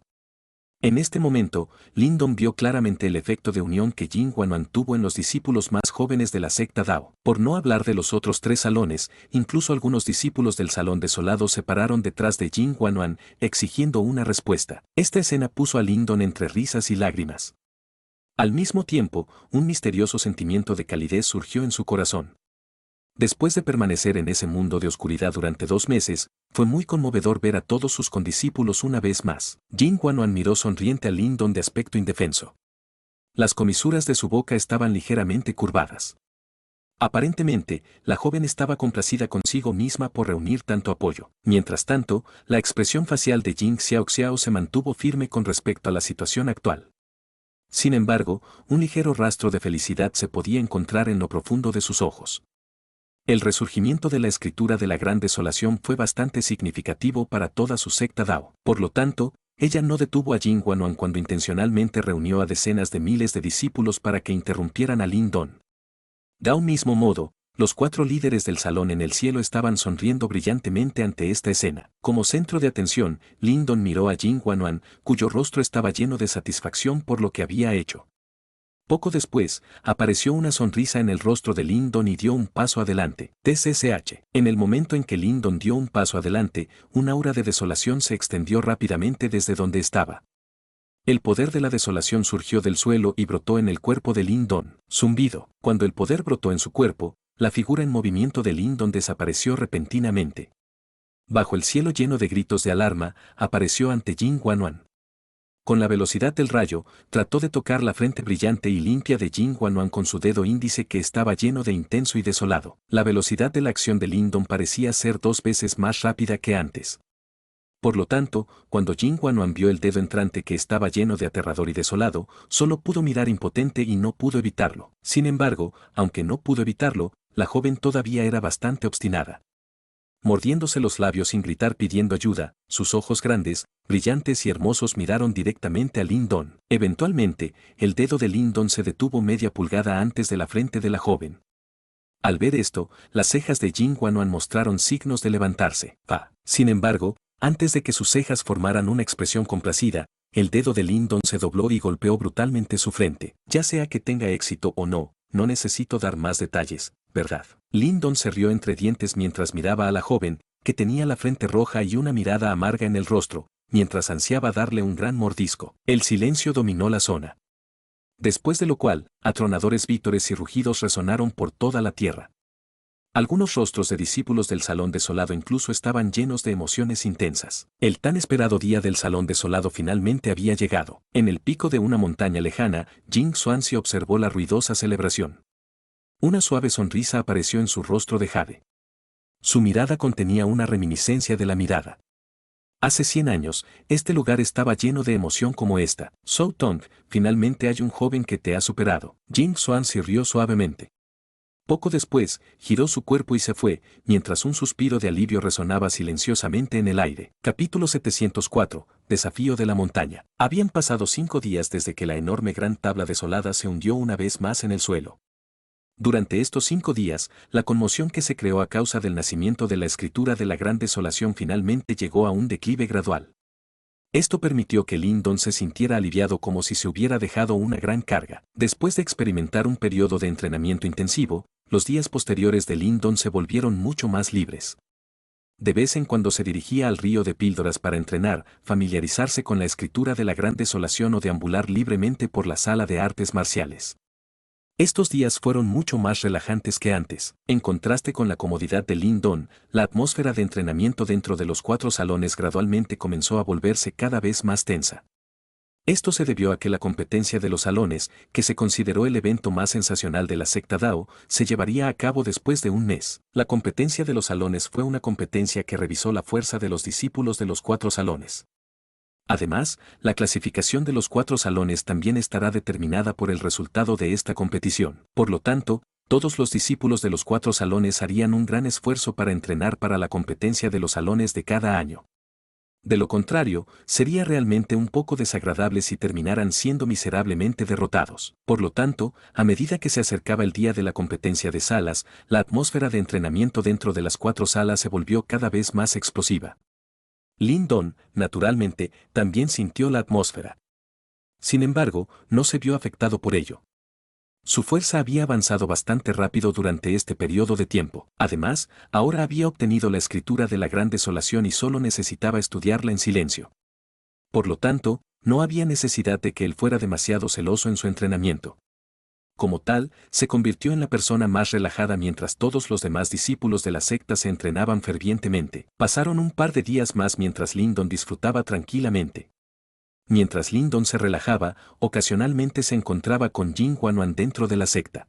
En este momento, Lindon vio claramente el efecto de unión que Jin Guanuan tuvo en los discípulos más jóvenes de la secta Dao. Por no hablar de los otros 3 salones, incluso algunos discípulos del salón desolado se pararon detrás de Jin Guanuan, exigiendo una respuesta. Esta escena puso a Lindon entre risas y lágrimas. Al mismo tiempo, un misterioso sentimiento de calidez surgió en su corazón. Después de permanecer en ese mundo de oscuridad durante 2 meses, fue muy conmovedor ver a todos sus condiscípulos una vez más. Jin Guanuan miró sonriente a Lindon de aspecto indefenso. Las comisuras de su boca estaban ligeramente curvadas. Aparentemente, la joven estaba complacida consigo misma por reunir tanto apoyo. Mientras tanto, la expresión facial de Jin Xiaoxiao se mantuvo firme con respecto a la situación actual. Sin embargo, un ligero rastro de felicidad se podía encontrar en lo profundo de sus ojos. El resurgimiento de la escritura de la Gran Desolación fue bastante significativo para toda su secta Dao. Por lo tanto, ella no detuvo a Jin Guanuan cuando intencionalmente reunió a decenas de miles de discípulos para que interrumpieran a Lindon. De un mismo modo, los 4 líderes del salón en el cielo estaban sonriendo brillantemente ante esta escena. Como centro de atención, Lindon miró a Jin Guanuan, cuyo rostro estaba lleno de satisfacción por lo que había hecho. Poco después, apareció una sonrisa en el rostro de Lindon y dio un paso adelante. TCCH. En el momento en que Lindon dio un paso adelante, un aura de desolación se extendió rápidamente desde donde estaba. El poder de la desolación surgió del suelo y brotó en el cuerpo de Lindon. Zumbido. Cuando el poder brotó en su cuerpo, la figura en movimiento de Lindon desapareció repentinamente. Bajo el cielo lleno de gritos de alarma, apareció ante Jin Guanuan. Con la velocidad del rayo, trató de tocar la frente brillante y limpia de Jin Guanuan con su dedo índice que estaba lleno de intenso y desolado. La velocidad de la acción de Lindon parecía ser 2 veces más rápida que antes. Por lo tanto, cuando Jin Guanuan vio el dedo entrante que estaba lleno de aterrador y desolado, solo pudo mirar impotente y no pudo evitarlo. Sin embargo, aunque no pudo evitarlo, la joven todavía era bastante obstinada. Mordiéndose los labios sin gritar pidiendo ayuda, sus ojos grandes, brillantes y hermosos miraron directamente a Lindon. Eventualmente, el dedo de Lindon se detuvo media pulgada antes de la frente de la joven. Al ver esto, las cejas de Jin Guanuan mostraron signos de levantarse. Sin embargo, antes de que sus cejas formaran una expresión complacida, el dedo de Lindon se dobló y golpeó brutalmente su frente. Ya sea que tenga éxito o no, no necesito dar más detalles, ¿verdad? Lindon se rió entre dientes mientras miraba a la joven, que tenía la frente roja y una mirada amarga en el rostro, mientras ansiaba darle un gran mordisco. El silencio dominó la zona. Después de lo cual, atronadores vítores y rugidos resonaron por toda la tierra. Algunos rostros de discípulos del Salón Desolado incluso estaban llenos de emociones intensas. El tan esperado día del Salón Desolado finalmente había llegado. En el pico de una montaña lejana, Jing Xuanzi observó la ruidosa celebración. Una suave sonrisa apareció en su rostro de jade. Su mirada contenía una reminiscencia de la mirada. Hace 100 años, este lugar estaba lleno de emoción como esta. Zhou Tong, finalmente hay un joven que te ha superado. Jing Xuanzi rió suavemente. Poco después, giró su cuerpo y se fue, mientras un suspiro de alivio resonaba silenciosamente en el aire. Capítulo 704. Desafío de la montaña. Habían pasado 5 días desde que la enorme gran tabla desolada se hundió una vez más en el suelo. Durante estos 5 días, la conmoción que se creó a causa del nacimiento de la escritura de la gran desolación finalmente llegó a un declive gradual. Esto permitió que Lin Don se sintiera aliviado como si se hubiera dejado una gran carga. Después de experimentar un periodo de entrenamiento intensivo, los días posteriores de Lin Don se volvieron mucho más libres. De vez en cuando se dirigía al río de píldoras para entrenar, familiarizarse con la escritura de la gran desolación o deambular libremente por la sala de artes marciales. Estos días fueron mucho más relajantes que antes. En contraste con la comodidad de Lin Don, la atmósfera de entrenamiento dentro de los 4 salones gradualmente comenzó a volverse cada vez más tensa. Esto se debió a que la competencia de los salones, que se consideró el evento más sensacional de la secta Dao, se llevaría a cabo después de un mes. La competencia de los salones fue una competencia que revisó la fuerza de los discípulos de los 4 salones. Además, la clasificación de los 4 salones también estará determinada por el resultado de esta competición. Por lo tanto, todos los discípulos de los 4 salones harían un gran esfuerzo para entrenar para la competencia de los salones de cada año. De lo contrario, sería realmente un poco desagradable si terminaran siendo miserablemente derrotados. Por lo tanto, a medida que se acercaba el día de la competencia de salas, la atmósfera de entrenamiento dentro de las 4 salas se volvió cada vez más explosiva. Lin Don, naturalmente, también sintió la atmósfera. Sin embargo, no se vio afectado por ello. Su fuerza había avanzado bastante rápido durante este periodo de tiempo. Además, ahora había obtenido la escritura de la gran desolación y solo necesitaba estudiarla en silencio. Por lo tanto, no había necesidad de que él fuera demasiado celoso en su entrenamiento. Como tal, se convirtió en la persona más relajada mientras todos los demás discípulos de la secta se entrenaban fervientemente. Pasaron un par de días más mientras Lin Don disfrutaba tranquilamente. Mientras Lin Don se relajaba, ocasionalmente se encontraba con Jing Huanuan dentro de la secta.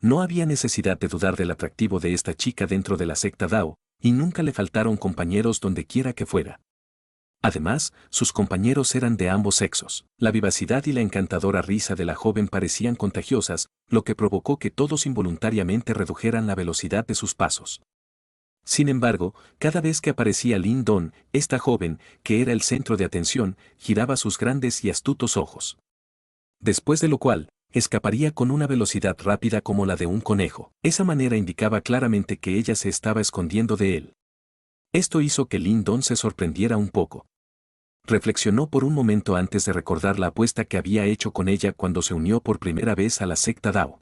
No había necesidad de dudar del atractivo de esta chica dentro de la secta Dao, y nunca le faltaron compañeros donde quiera que fuera. Además, sus compañeros eran de ambos sexos. La vivacidad y la encantadora risa de la joven parecían contagiosas, lo que provocó que todos involuntariamente redujeran la velocidad de sus pasos. Sin embargo, cada vez que aparecía Lin Don, esta joven, que era el centro de atención, giraba sus grandes y astutos ojos. Después de lo cual, escaparía con una velocidad rápida como la de un conejo. Esa manera indicaba claramente que ella se estaba escondiendo de él. Esto hizo que Lin Don se sorprendiera un poco. Reflexionó por un momento antes de recordar la apuesta que había hecho con ella cuando se unió por primera vez a la secta Dao.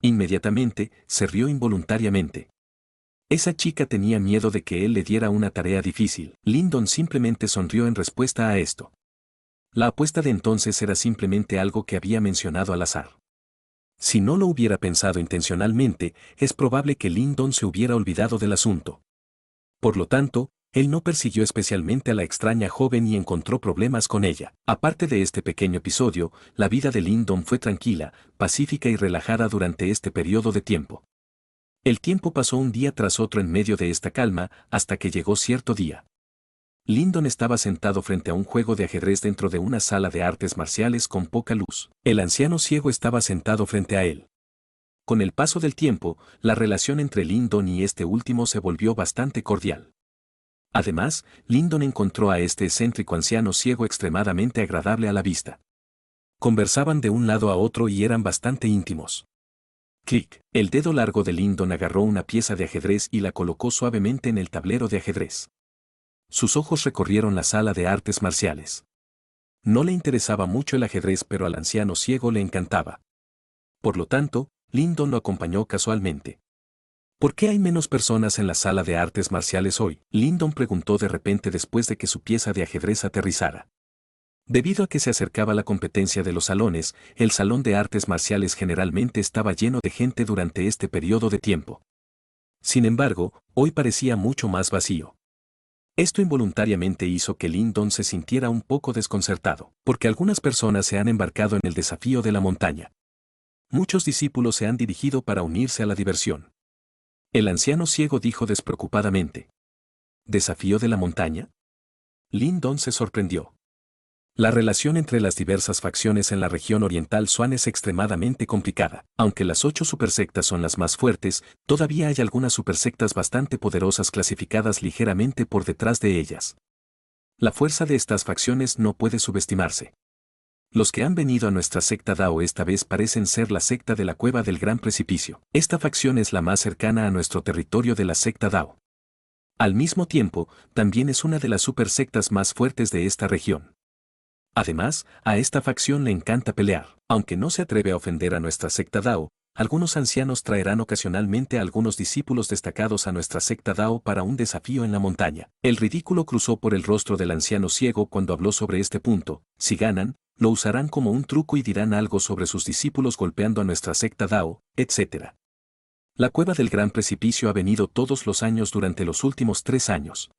Inmediatamente, se rió involuntariamente. Esa chica tenía miedo de que él le diera una tarea difícil. Lin Don simplemente sonrió en respuesta a esto. La apuesta de entonces era simplemente algo que había mencionado al azar. Si no lo hubiera pensado intencionalmente, es probable que Lin Don se hubiera olvidado del asunto. Por lo tanto, él no persiguió especialmente a la extraña joven y encontró problemas con ella. Aparte de este pequeño episodio, la vida de Lin Don fue tranquila, pacífica y relajada durante este periodo de tiempo. El tiempo pasó un día tras otro en medio de esta calma, hasta que llegó cierto día. Lin Don estaba sentado frente a un juego de ajedrez dentro de una sala de artes marciales con poca luz. El anciano ciego estaba sentado frente a él. Con el paso del tiempo, la relación entre Lin Don y este último se volvió bastante cordial. Además, Lin Don encontró a este excéntrico anciano ciego extremadamente agradable a la vista. Conversaban de un lado a otro y eran bastante íntimos. Clic. El dedo largo de Lin Don agarró una pieza de ajedrez y la colocó suavemente en el tablero de ajedrez. Sus ojos recorrieron la sala de artes marciales. No le interesaba mucho el ajedrez, pero al anciano ciego le encantaba. Por lo tanto, Lin Don lo acompañó casualmente. ¿Por qué hay menos personas en la sala de artes marciales hoy? Lin Don preguntó de repente después de que su pieza de ajedrez aterrizara. Debido a que se acercaba la competencia de los salones, el salón de artes marciales generalmente estaba lleno de gente durante este periodo de tiempo. Sin embargo, hoy parecía mucho más vacío. Esto involuntariamente hizo que Lyndon se sintiera un poco desconcertado, porque algunas personas se han embarcado en el desafío de la montaña. Muchos discípulos se han dirigido para unirse a la diversión. El anciano ciego dijo despreocupadamente. ¿Desafío de la montaña? Lyndon se sorprendió. La relación entre las diversas facciones en la región oriental Swan es extremadamente complicada. Aunque las 8 supersectas son las más fuertes, todavía hay algunas supersectas bastante poderosas clasificadas ligeramente por detrás de ellas. La fuerza de estas facciones no puede subestimarse. Los que han venido a nuestra secta Dao esta vez parecen ser la secta de la Cueva del Gran Precipicio. Esta facción es la más cercana a nuestro territorio de la secta Dao. Al mismo tiempo, también es una de las supersectas más fuertes de esta región. Además, a esta facción le encanta pelear. Aunque no se atreve a ofender a nuestra secta Dao, algunos ancianos traerán ocasionalmente a algunos discípulos destacados a nuestra secta Dao para un desafío en la montaña. El ridículo cruzó por el rostro del anciano ciego cuando habló sobre este punto. Si ganan, lo usarán como un truco y dirán algo sobre sus discípulos golpeando a nuestra secta Dao, etc. La Cueva del Gran Precipicio ha venido todos los años durante los últimos 3 años.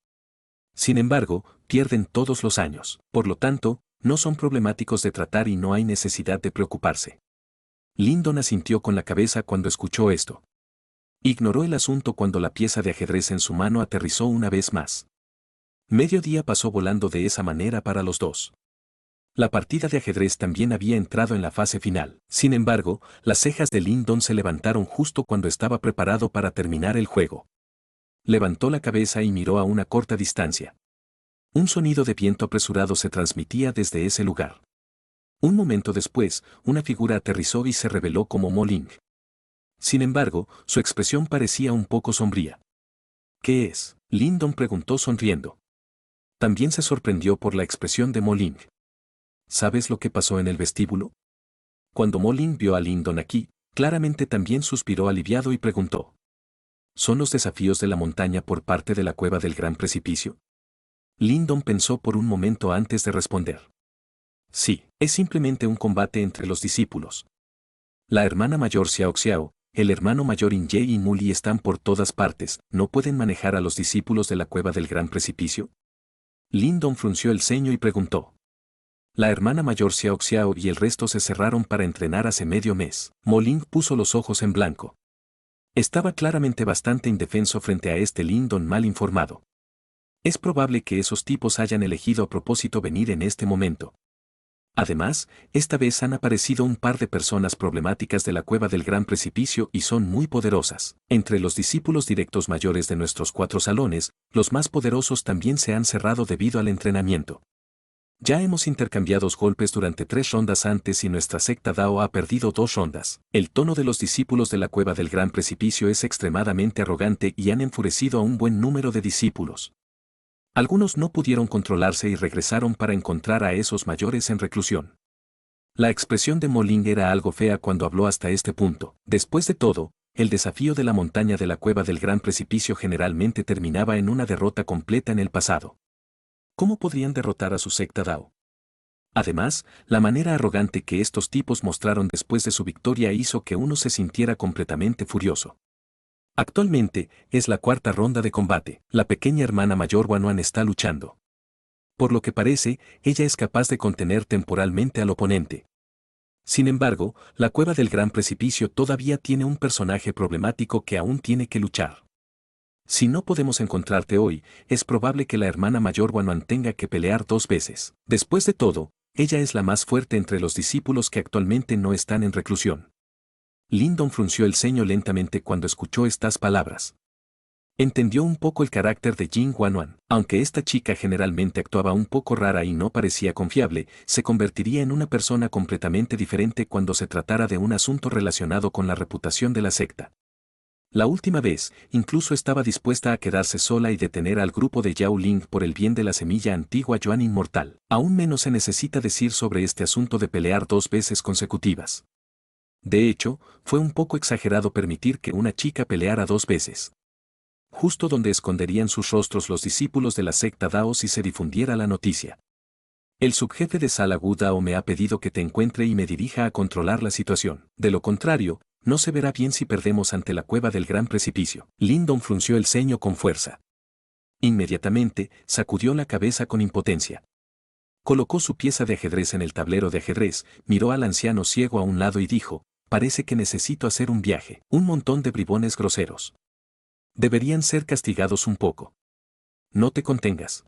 Sin embargo, pierden todos los años. Por lo tanto, no son problemáticos de tratar y no hay necesidad de preocuparse. Lyndon asintió con la cabeza cuando escuchó esto. Ignoró el asunto cuando la pieza de ajedrez en su mano aterrizó una vez más. Medio día pasó volando de esa manera para los dos. La partida de ajedrez también había entrado en la fase final. Sin embargo, las cejas de Lyndon se levantaron justo cuando estaba preparado para terminar el juego. Levantó la cabeza y miró a una corta distancia. Un sonido de viento apresurado se transmitía desde ese lugar. Un momento después, una figura aterrizó y se reveló como Mo Ling. Sin embargo, su expresión parecía un poco sombría. ¿Qué es? Lyndon preguntó sonriendo. También se sorprendió por la expresión de Mo Ling. ¿Sabes lo que pasó en el vestíbulo? Cuando Mo Ling vio a Lyndon aquí, claramente también suspiró aliviado y preguntó. ¿Son los desafíos de la montaña por parte de la Cueva del Gran Precipicio? Lyndon pensó por un momento antes de responder. Sí, es simplemente un combate entre los discípulos. La hermana mayor Xiao Xiao, el hermano mayor Inye y Muli están por todas partes, ¿no pueden manejar a los discípulos de la Cueva del Gran Precipicio? Lyndon frunció el ceño y preguntó. La hermana mayor Xiao Xiao y el resto se cerraron para entrenar hace medio mes. Mo Ling puso los ojos en blanco. Estaba claramente bastante indefenso frente a este Lyndon mal informado. Es probable que esos tipos hayan elegido a propósito venir en este momento. Además, esta vez han aparecido un par de personas problemáticas de la Cueva del Gran Precipicio y son muy poderosas. Entre los discípulos directos mayores de nuestros 4 salones, los más poderosos también se han cerrado debido al entrenamiento. Ya hemos intercambiado golpes durante 3 rondas antes y nuestra secta Dao ha perdido 2 rondas. El tono de los discípulos de la Cueva del Gran Precipicio es extremadamente arrogante y han enfurecido a un buen número de discípulos. Algunos no pudieron controlarse y regresaron para encontrar a esos mayores en reclusión. La expresión de Mo Ling era algo fea cuando habló hasta este punto. Después de todo, el desafío de la montaña de la Cueva del Gran Precipicio generalmente terminaba en una derrota completa en el pasado. ¿Cómo podrían derrotar a su secta Dao? Además, la manera arrogante que estos tipos mostraron después de su victoria hizo que uno se sintiera completamente furioso. Actualmente, es la 4ª ronda de combate. La pequeña hermana mayor Wanwan está luchando. Por lo que parece, ella es capaz de contener temporalmente al oponente. Sin embargo, la Cueva del Gran Precipicio todavía tiene un personaje problemático que aún tiene que luchar. Si no podemos encontrarte hoy, es probable que la hermana mayor Wanwan tenga que pelear 2 veces. Después de todo, ella es la más fuerte entre los discípulos que actualmente no están en reclusión. Lyndon frunció el ceño lentamente cuando escuchó estas palabras. Entendió un poco el carácter de Jing Wanwan. Aunque esta chica generalmente actuaba un poco rara y no parecía confiable, se convertiría en una persona completamente diferente cuando se tratara de un asunto relacionado con la reputación de la secta. La última vez, incluso estaba dispuesta a quedarse sola y detener al grupo de Yao Ling por el bien de la semilla antigua Yuan inmortal. Aún menos se necesita decir sobre este asunto de pelear 2 veces consecutivas. De hecho, fue un poco exagerado permitir que una chica peleara 2 veces. Justo donde esconderían sus rostros los discípulos de la secta Dao si se difundiera la noticia. El subjefe de Sala Gu Dao me ha pedido que te encuentre y me dirija a controlar la situación. De lo contrario, no se verá bien si perdemos ante la cueva del gran precipicio. Lindon frunció el ceño con fuerza. Inmediatamente, sacudió la cabeza con impotencia. Colocó su pieza de ajedrez en el tablero de ajedrez, miró al anciano ciego a un lado y dijo, parece que necesito hacer un viaje. Un montón de bribones groseros. Deberían ser castigados un poco. No te contengas.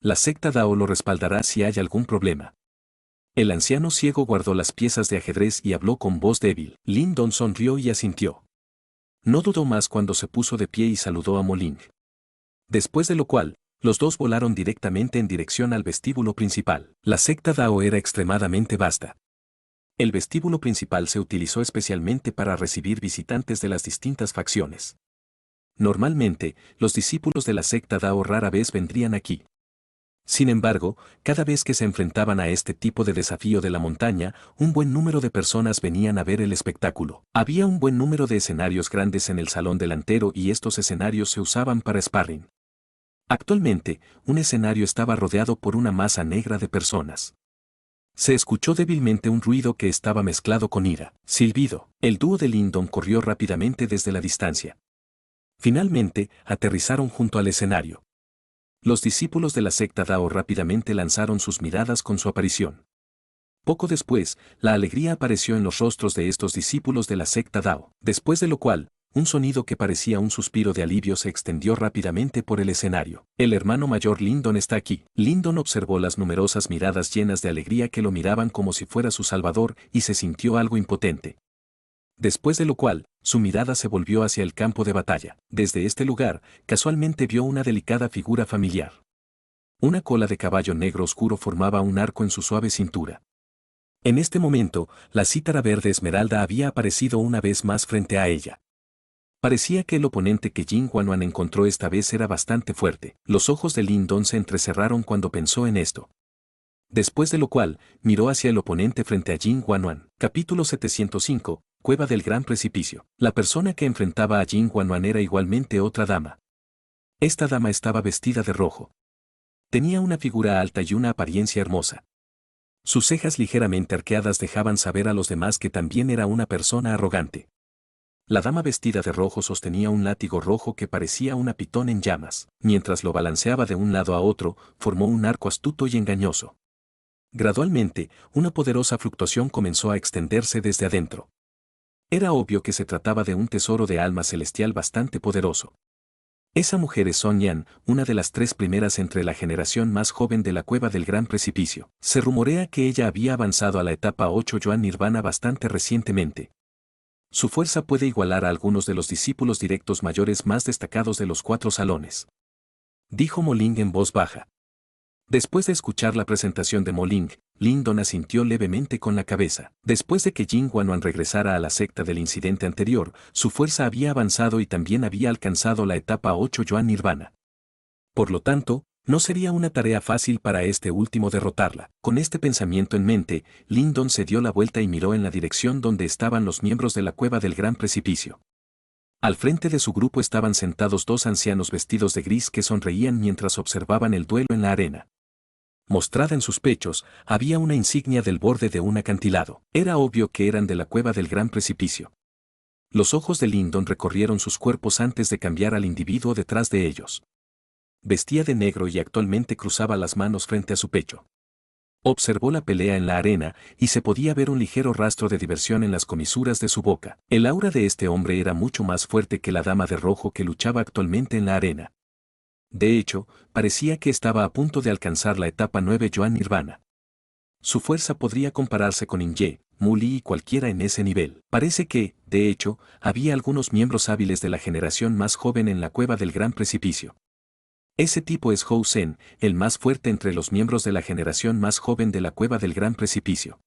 La secta Dao lo respaldará si hay algún problema. El anciano ciego guardó las piezas de ajedrez y habló con voz débil. Lindon sonrió y asintió. No dudó más cuando se puso de pie y saludó a Moling. Después de lo cual, los dos volaron directamente en dirección al vestíbulo principal. La secta Dao era extremadamente vasta. El vestíbulo principal se utilizó especialmente para recibir visitantes de las distintas facciones. Normalmente, los discípulos de la secta Dao rara vez vendrían aquí. Sin embargo, cada vez que se enfrentaban a este tipo de desafío de la montaña, un buen número de personas venían a ver el espectáculo. Había un buen número de escenarios grandes en el salón delantero y estos escenarios se usaban para sparring. Actualmente, un escenario estaba rodeado por una masa negra de personas. Se escuchó débilmente un ruido que estaba mezclado con ira. Silbido. El dúo de Lindon corrió rápidamente desde la distancia. Finalmente, aterrizaron junto al escenario. Los discípulos de la secta Dao rápidamente lanzaron sus miradas con su aparición. Poco después, la alegría apareció en los rostros de estos discípulos de la secta Dao, después de lo cual, un sonido que parecía un suspiro de alivio se extendió rápidamente por el escenario. El hermano mayor Lindon está aquí. Lindon observó las numerosas miradas llenas de alegría que lo miraban como si fuera su salvador y se sintió algo impotente. Después de lo cual, su mirada se volvió hacia el campo de batalla. Desde este lugar, casualmente vio una delicada figura familiar. Una cola de caballo negro oscuro formaba un arco en su suave cintura. En este momento, la cítara verde esmeralda había aparecido una vez más frente a ella. Parecía que el oponente que Jin Guanuan encontró esta vez era bastante fuerte. Los ojos de Lindon se entrecerraron cuando pensó en esto. Después de lo cual, miró hacia el oponente frente a Jin Guanuan. Capítulo 705. Cueva del Gran Precipicio. La persona que enfrentaba a Jin Guanuan era igualmente otra dama. Esta dama estaba vestida de rojo. Tenía una figura alta y una apariencia hermosa. Sus cejas ligeramente arqueadas dejaban saber a los demás que también era una persona arrogante. La dama vestida de rojo sostenía un látigo rojo que parecía una pitón en llamas. Mientras lo balanceaba de un lado a otro, formó un arco astuto y engañoso. Gradualmente, una poderosa fluctuación comenzó a extenderse desde adentro. Era obvio que se trataba de un tesoro de alma celestial bastante poderoso. Esa mujer es Son Yan, una de las 3 primeras entre la generación más joven de la Cueva del Gran Precipicio. Se rumorea que ella había avanzado a la etapa 8 Yuan Nirvana bastante recientemente. Su fuerza puede igualar a algunos de los discípulos directos mayores más destacados de los 4 salones. Dijo Moling en voz baja. Después de escuchar la presentación de Moling, Lindon asintió levemente con la cabeza. Después de que Jin Guanuan regresara a la secta del incidente anterior, su fuerza había avanzado y también había alcanzado la etapa 8 Yuan Nirvana. Por lo tanto, no sería una tarea fácil para este último derrotarla. Con este pensamiento en mente, Lindon se dio la vuelta y miró en la dirección donde estaban los miembros de la Cueva del Gran Precipicio. Al frente de su grupo estaban sentados 2 ancianos vestidos de gris que sonreían mientras observaban el duelo en la arena. Mostrada en sus pechos, había una insignia del borde de un acantilado. Era obvio que eran de la Cueva del Gran Precipicio. Los ojos de Lindon recorrieron sus cuerpos antes de cambiar al individuo detrás de ellos. Vestía de negro y actualmente cruzaba las manos frente a su pecho. Observó la pelea en la arena y se podía ver un ligero rastro de diversión en las comisuras de su boca. El aura de este hombre era mucho más fuerte que la dama de rojo que luchaba actualmente en la arena. De hecho, parecía que estaba a punto de alcanzar la etapa 9 Yuan Nirvana. Su fuerza podría compararse con Inye, Muli y cualquiera en ese nivel. Parece que, de hecho, había algunos miembros hábiles de la generación más joven en la Cueva del Gran Precipicio. Ese tipo es Hou Sen, el más fuerte entre los miembros de la generación más joven de la Cueva del Gran Precipicio.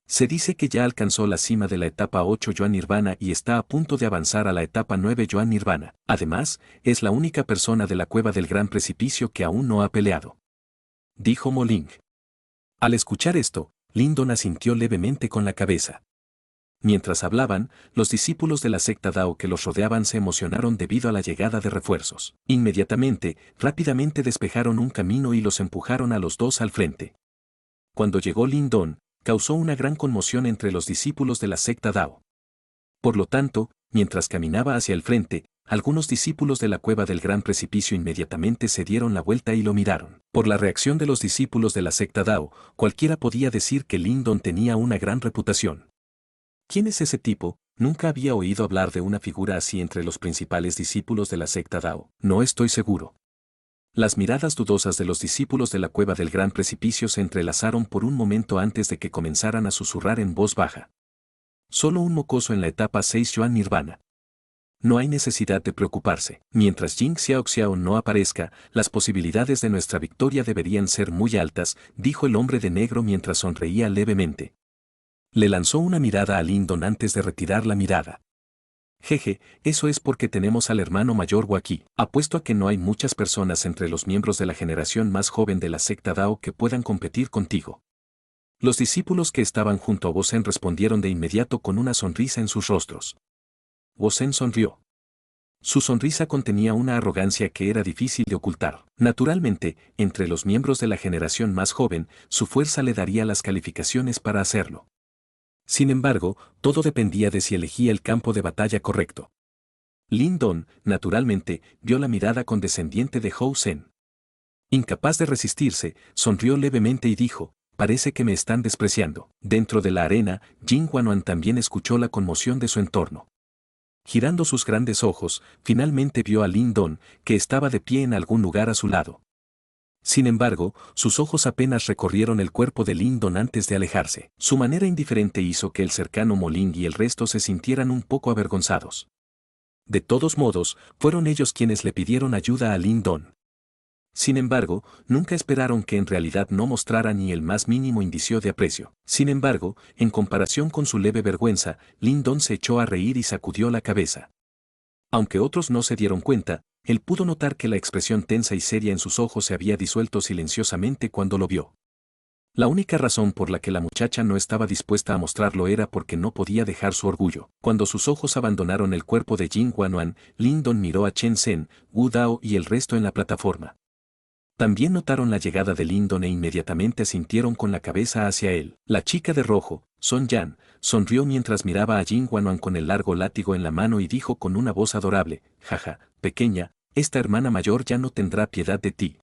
Se dice que ya alcanzó la cima de la etapa 8 Yuan Nirvana y está a punto de avanzar a la etapa 9 Yuan Nirvana. Además, es la única persona de la Cueva del Gran Precipicio que aún no ha peleado. Dijo Moling. Al escuchar esto, Lindon asintió levemente con la cabeza. Mientras hablaban, los discípulos de la secta Dao que los rodeaban se emocionaron debido a la llegada de refuerzos. Inmediatamente, rápidamente despejaron un camino y los empujaron a los 2 al frente. Cuando llegó Lindon, causó una gran conmoción entre los discípulos de la secta Dao. Por lo tanto, mientras caminaba hacia el frente, algunos discípulos de la cueva del gran precipicio inmediatamente se dieron la vuelta y lo miraron. Por la reacción de los discípulos de la secta Dao, cualquiera podía decir que Lindon tenía una gran reputación. ¿Quién es ese tipo? Nunca había oído hablar de una figura así entre los principales discípulos de la secta Dao. No estoy seguro. Las miradas dudosas de los discípulos de la cueva del gran precipicio se entrelazaron por un momento antes de que comenzaran a susurrar en voz baja. Solo un mocoso en la etapa 6 Yuan Nirvana. No hay necesidad de preocuparse. Mientras Jing Xiaoxiao no aparezca, las posibilidades de nuestra victoria deberían ser muy altas, dijo el hombre de negro mientras sonreía levemente. Le lanzó una mirada a Lindon antes de retirar la mirada. Jeje, eso es porque tenemos al hermano mayor Waki. Apuesto a que no hay muchas personas entre los miembros de la generación más joven de la secta Dao que puedan competir contigo. Los discípulos que estaban junto a Wozen respondieron de inmediato con una sonrisa en sus rostros. Wozen sonrió. Su sonrisa contenía una arrogancia que era difícil de ocultar. Naturalmente, entre los miembros de la generación más joven, su fuerza le daría las calificaciones para hacerlo. Sin embargo, todo dependía de si elegía el campo de batalla correcto. Lindon, naturalmente, vio la mirada condescendiente de Hou Sen. Incapaz de resistirse, sonrió levemente y dijo, parece que me están despreciando. Dentro de la arena, Jing Wanwan también escuchó la conmoción de su entorno. Girando sus grandes ojos, finalmente vio a Lindon, que estaba de pie en algún lugar a su lado. Sin embargo, sus ojos apenas recorrieron el cuerpo de Lindon antes de alejarse. Su manera indiferente hizo que el cercano Moling y el resto se sintieran un poco avergonzados. De todos modos, fueron ellos quienes le pidieron ayuda a Lindon. Sin embargo, nunca esperaron que en realidad no mostrara ni el más mínimo indicio de aprecio. Sin embargo, en comparación con su leve vergüenza, Lindon se echó a reír y sacudió la cabeza. Aunque otros no se dieron cuenta, él pudo notar que la expresión tensa y seria en sus ojos se había disuelto silenciosamente cuando lo vio. La única razón por la que la muchacha no estaba dispuesta a mostrarlo era porque no podía dejar su orgullo. Cuando sus ojos abandonaron el cuerpo de Jing Wanwan, Lindon miró a Chen Zhen, Wu Dao y el resto en la plataforma. También notaron la llegada de Lindon e inmediatamente asintieron con la cabeza hacia él. La chica de rojo, Son Yan, sonrió mientras miraba a Jing Wanwan con el largo látigo en la mano y dijo con una voz adorable, jaja, pequeña, esta hermana mayor ya no tendrá piedad de ti.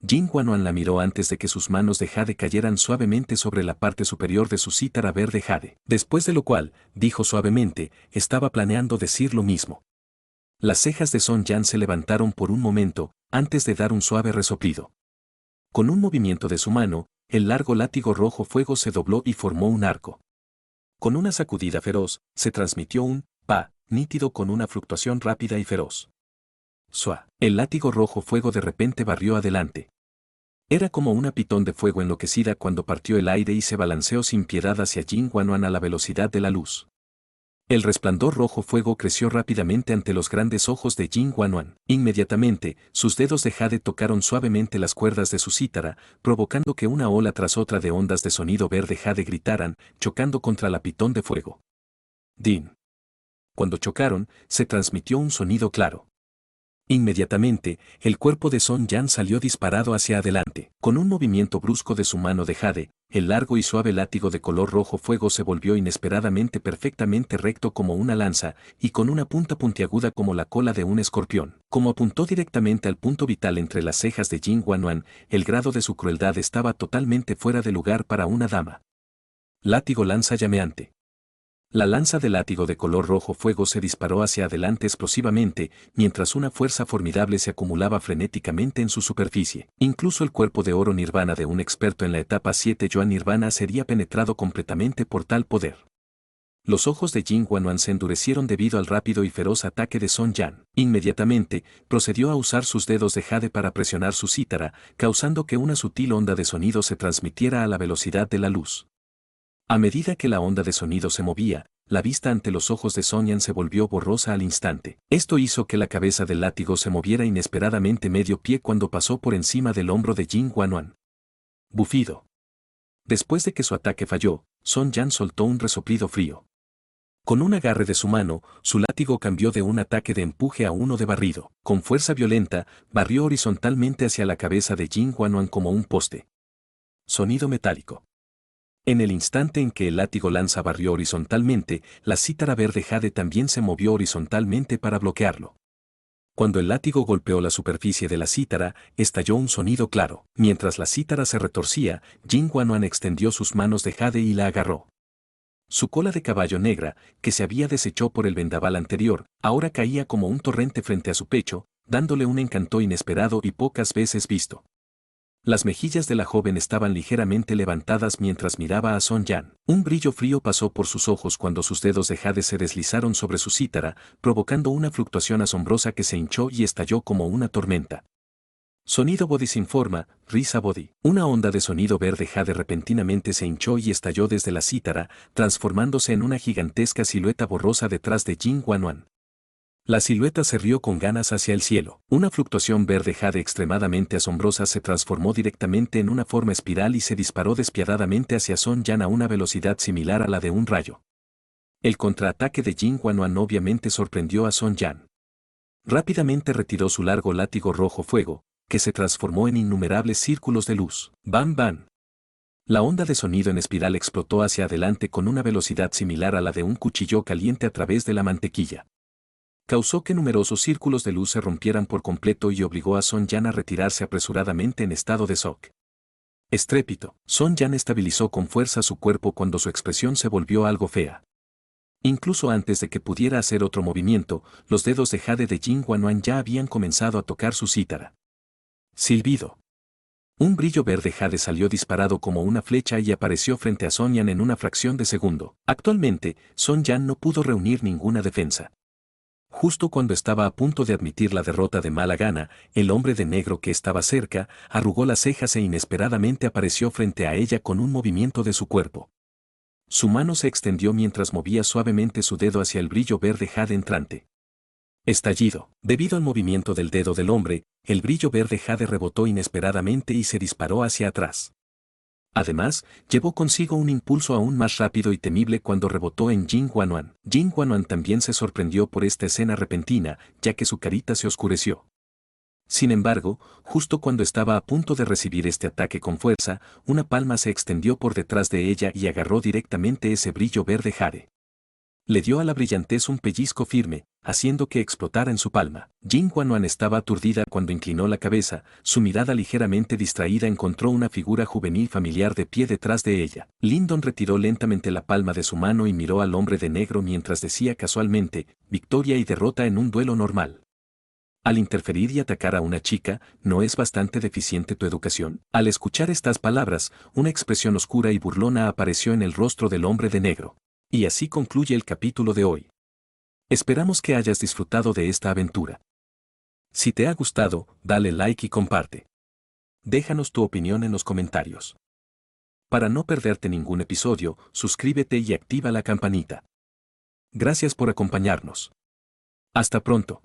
Jing Wanwan la miró antes de que sus manos de jade cayeran suavemente sobre la parte superior de su cítara verde jade. Después de lo cual, dijo suavemente, estaba planeando decir lo mismo. Las cejas de Son Yan se levantaron por un momento, antes de dar un suave resoplido. Con un movimiento de su mano, el largo látigo rojo fuego se dobló y formó un arco. Con una sacudida feroz, se transmitió un pa nítido con una fluctuación rápida y feroz. Sua. El látigo rojo fuego de repente barrió adelante. Era como una pitón de fuego enloquecida cuando partió el aire y se balanceó sin piedad hacia Jing Wanwan a la velocidad de la luz. El resplandor rojo fuego creció rápidamente ante los grandes ojos de Jing Wanwan. Inmediatamente, sus dedos de jade tocaron suavemente las cuerdas de su cítara, provocando que una ola tras otra de ondas de sonido verde jade gritaran, chocando contra la pitón de fuego. Din. Cuando chocaron, se transmitió un sonido claro. Inmediatamente, el cuerpo de Son Yan salió disparado hacia adelante. Con un movimiento brusco de su mano de jade, el largo y suave látigo de color rojo fuego se volvió inesperadamente perfectamente recto como una lanza, y con una punta puntiaguda como la cola de un escorpión. Como apuntó directamente al punto vital entre las cejas de Jing Wanwan, el grado de su crueldad estaba totalmente fuera de lugar para una dama. Látigo lanza llameante. La lanza de látigo de color rojo fuego se disparó hacia adelante explosivamente, mientras una fuerza formidable se acumulaba frenéticamente en su superficie. Incluso el cuerpo de oro nirvana de un experto en la etapa 7 Yuan Nirvana sería penetrado completamente por tal poder. Los ojos de Jing Wanwan se endurecieron debido al rápido y feroz ataque de Son Yan. Inmediatamente, procedió a usar sus dedos de jade para presionar su cítara, causando que una sutil onda de sonido se transmitiera a la velocidad de la luz. A medida que la onda de sonido se movía, la vista ante los ojos de Son Yan se volvió borrosa al instante. Esto hizo que la cabeza del látigo se moviera inesperadamente medio pie cuando pasó por encima del hombro de Jing Wanwan. Bufido. Después de que su ataque falló, Son Yan soltó un resoplido frío. Con un agarre de su mano, su látigo cambió de un ataque de empuje a uno de barrido. Con fuerza violenta, barrió horizontalmente hacia la cabeza de Jing Wanwan como un poste. Sonido metálico. En el instante en que el látigo lanza barrió horizontalmente, la cítara verde jade también se movió horizontalmente para bloquearlo. Cuando el látigo golpeó la superficie de la cítara, estalló un sonido claro. Mientras la cítara se retorcía, Jin Guanuan extendió sus manos de jade y la agarró. Su cola de caballo negra, que se había deshecho por el vendaval anterior, ahora caía como un torrente frente a su pecho, dándole un encanto inesperado y pocas veces visto. Las mejillas de la joven estaban ligeramente levantadas mientras miraba a Son Yan. Un brillo frío pasó por sus ojos cuando sus dedos de jade se deslizaron sobre su cítara, provocando una fluctuación asombrosa que se hinchó y estalló como una tormenta. Sonido Body informa, Risa Body. Una onda de sonido verde jade repentinamente se hinchó y estalló desde la cítara, transformándose en una gigantesca silueta borrosa detrás de Jin Guanuan. La silueta se rió con ganas hacia el cielo. Una fluctuación verde jade extremadamente asombrosa se transformó directamente en una forma espiral y se disparó despiadadamente hacia Son Yan a una velocidad similar a la de un rayo. El contraataque de Jin Guanuan obviamente sorprendió a Son Yan. Rápidamente retiró su largo látigo rojo fuego, que se transformó en innumerables círculos de luz. ¡Bam, bam! La onda de sonido en espiral explotó hacia adelante con una velocidad similar a la de un cuchillo caliente a través de la mantequilla. Causó que numerosos círculos de luz se rompieran por completo y obligó a Son Yan a retirarse apresuradamente en estado de shock. Estrépito. Son Yan estabilizó con fuerza su cuerpo cuando su expresión se volvió algo fea. Incluso antes de que pudiera hacer otro movimiento, los dedos de jade de Jin Guanuan ya habían comenzado a tocar su cítara. Silbido. Un brillo verde jade salió disparado como una flecha y apareció frente a Son Yan en una fracción de segundo. Actualmente, Son Yan no pudo reunir ninguna defensa. Justo cuando estaba a punto de admitir la derrota de mala gana, el hombre de negro que estaba cerca arrugó las cejas e inesperadamente apareció frente a ella con un movimiento de su cuerpo. Su mano se extendió mientras movía suavemente su dedo hacia el brillo verde jade entrante. Estallido. Debido al movimiento del dedo del hombre, el brillo verde jade rebotó inesperadamente y se disparó hacia atrás. Además, llevó consigo un impulso aún más rápido y temible cuando rebotó en Jin Guanuan. Jin Guanuan también se sorprendió por esta escena repentina, ya que su carita se oscureció. Sin embargo, justo cuando estaba a punto de recibir este ataque con fuerza, una palma se extendió por detrás de ella y agarró directamente ese brillo verde jade. Le dio a la brillantez un pellizco firme, haciendo que explotara en su palma. Jin Guanuan estaba aturdida cuando inclinó la cabeza, su mirada ligeramente distraída encontró una figura juvenil familiar de pie detrás de ella. Lyndon retiró lentamente la palma de su mano y miró al hombre de negro mientras decía casualmente, victoria y derrota en un duelo normal. Al interferir y atacar a una chica, ¿no es bastante deficiente tu educación? Al escuchar estas palabras, una expresión oscura y burlona apareció en el rostro del hombre de negro. Y así concluye el capítulo de hoy. Esperamos que hayas disfrutado de esta aventura. Si te ha gustado, dale like y comparte. Déjanos tu opinión en los comentarios. Para no perderte ningún episodio, suscríbete y activa la campanita. Gracias por acompañarnos. Hasta pronto.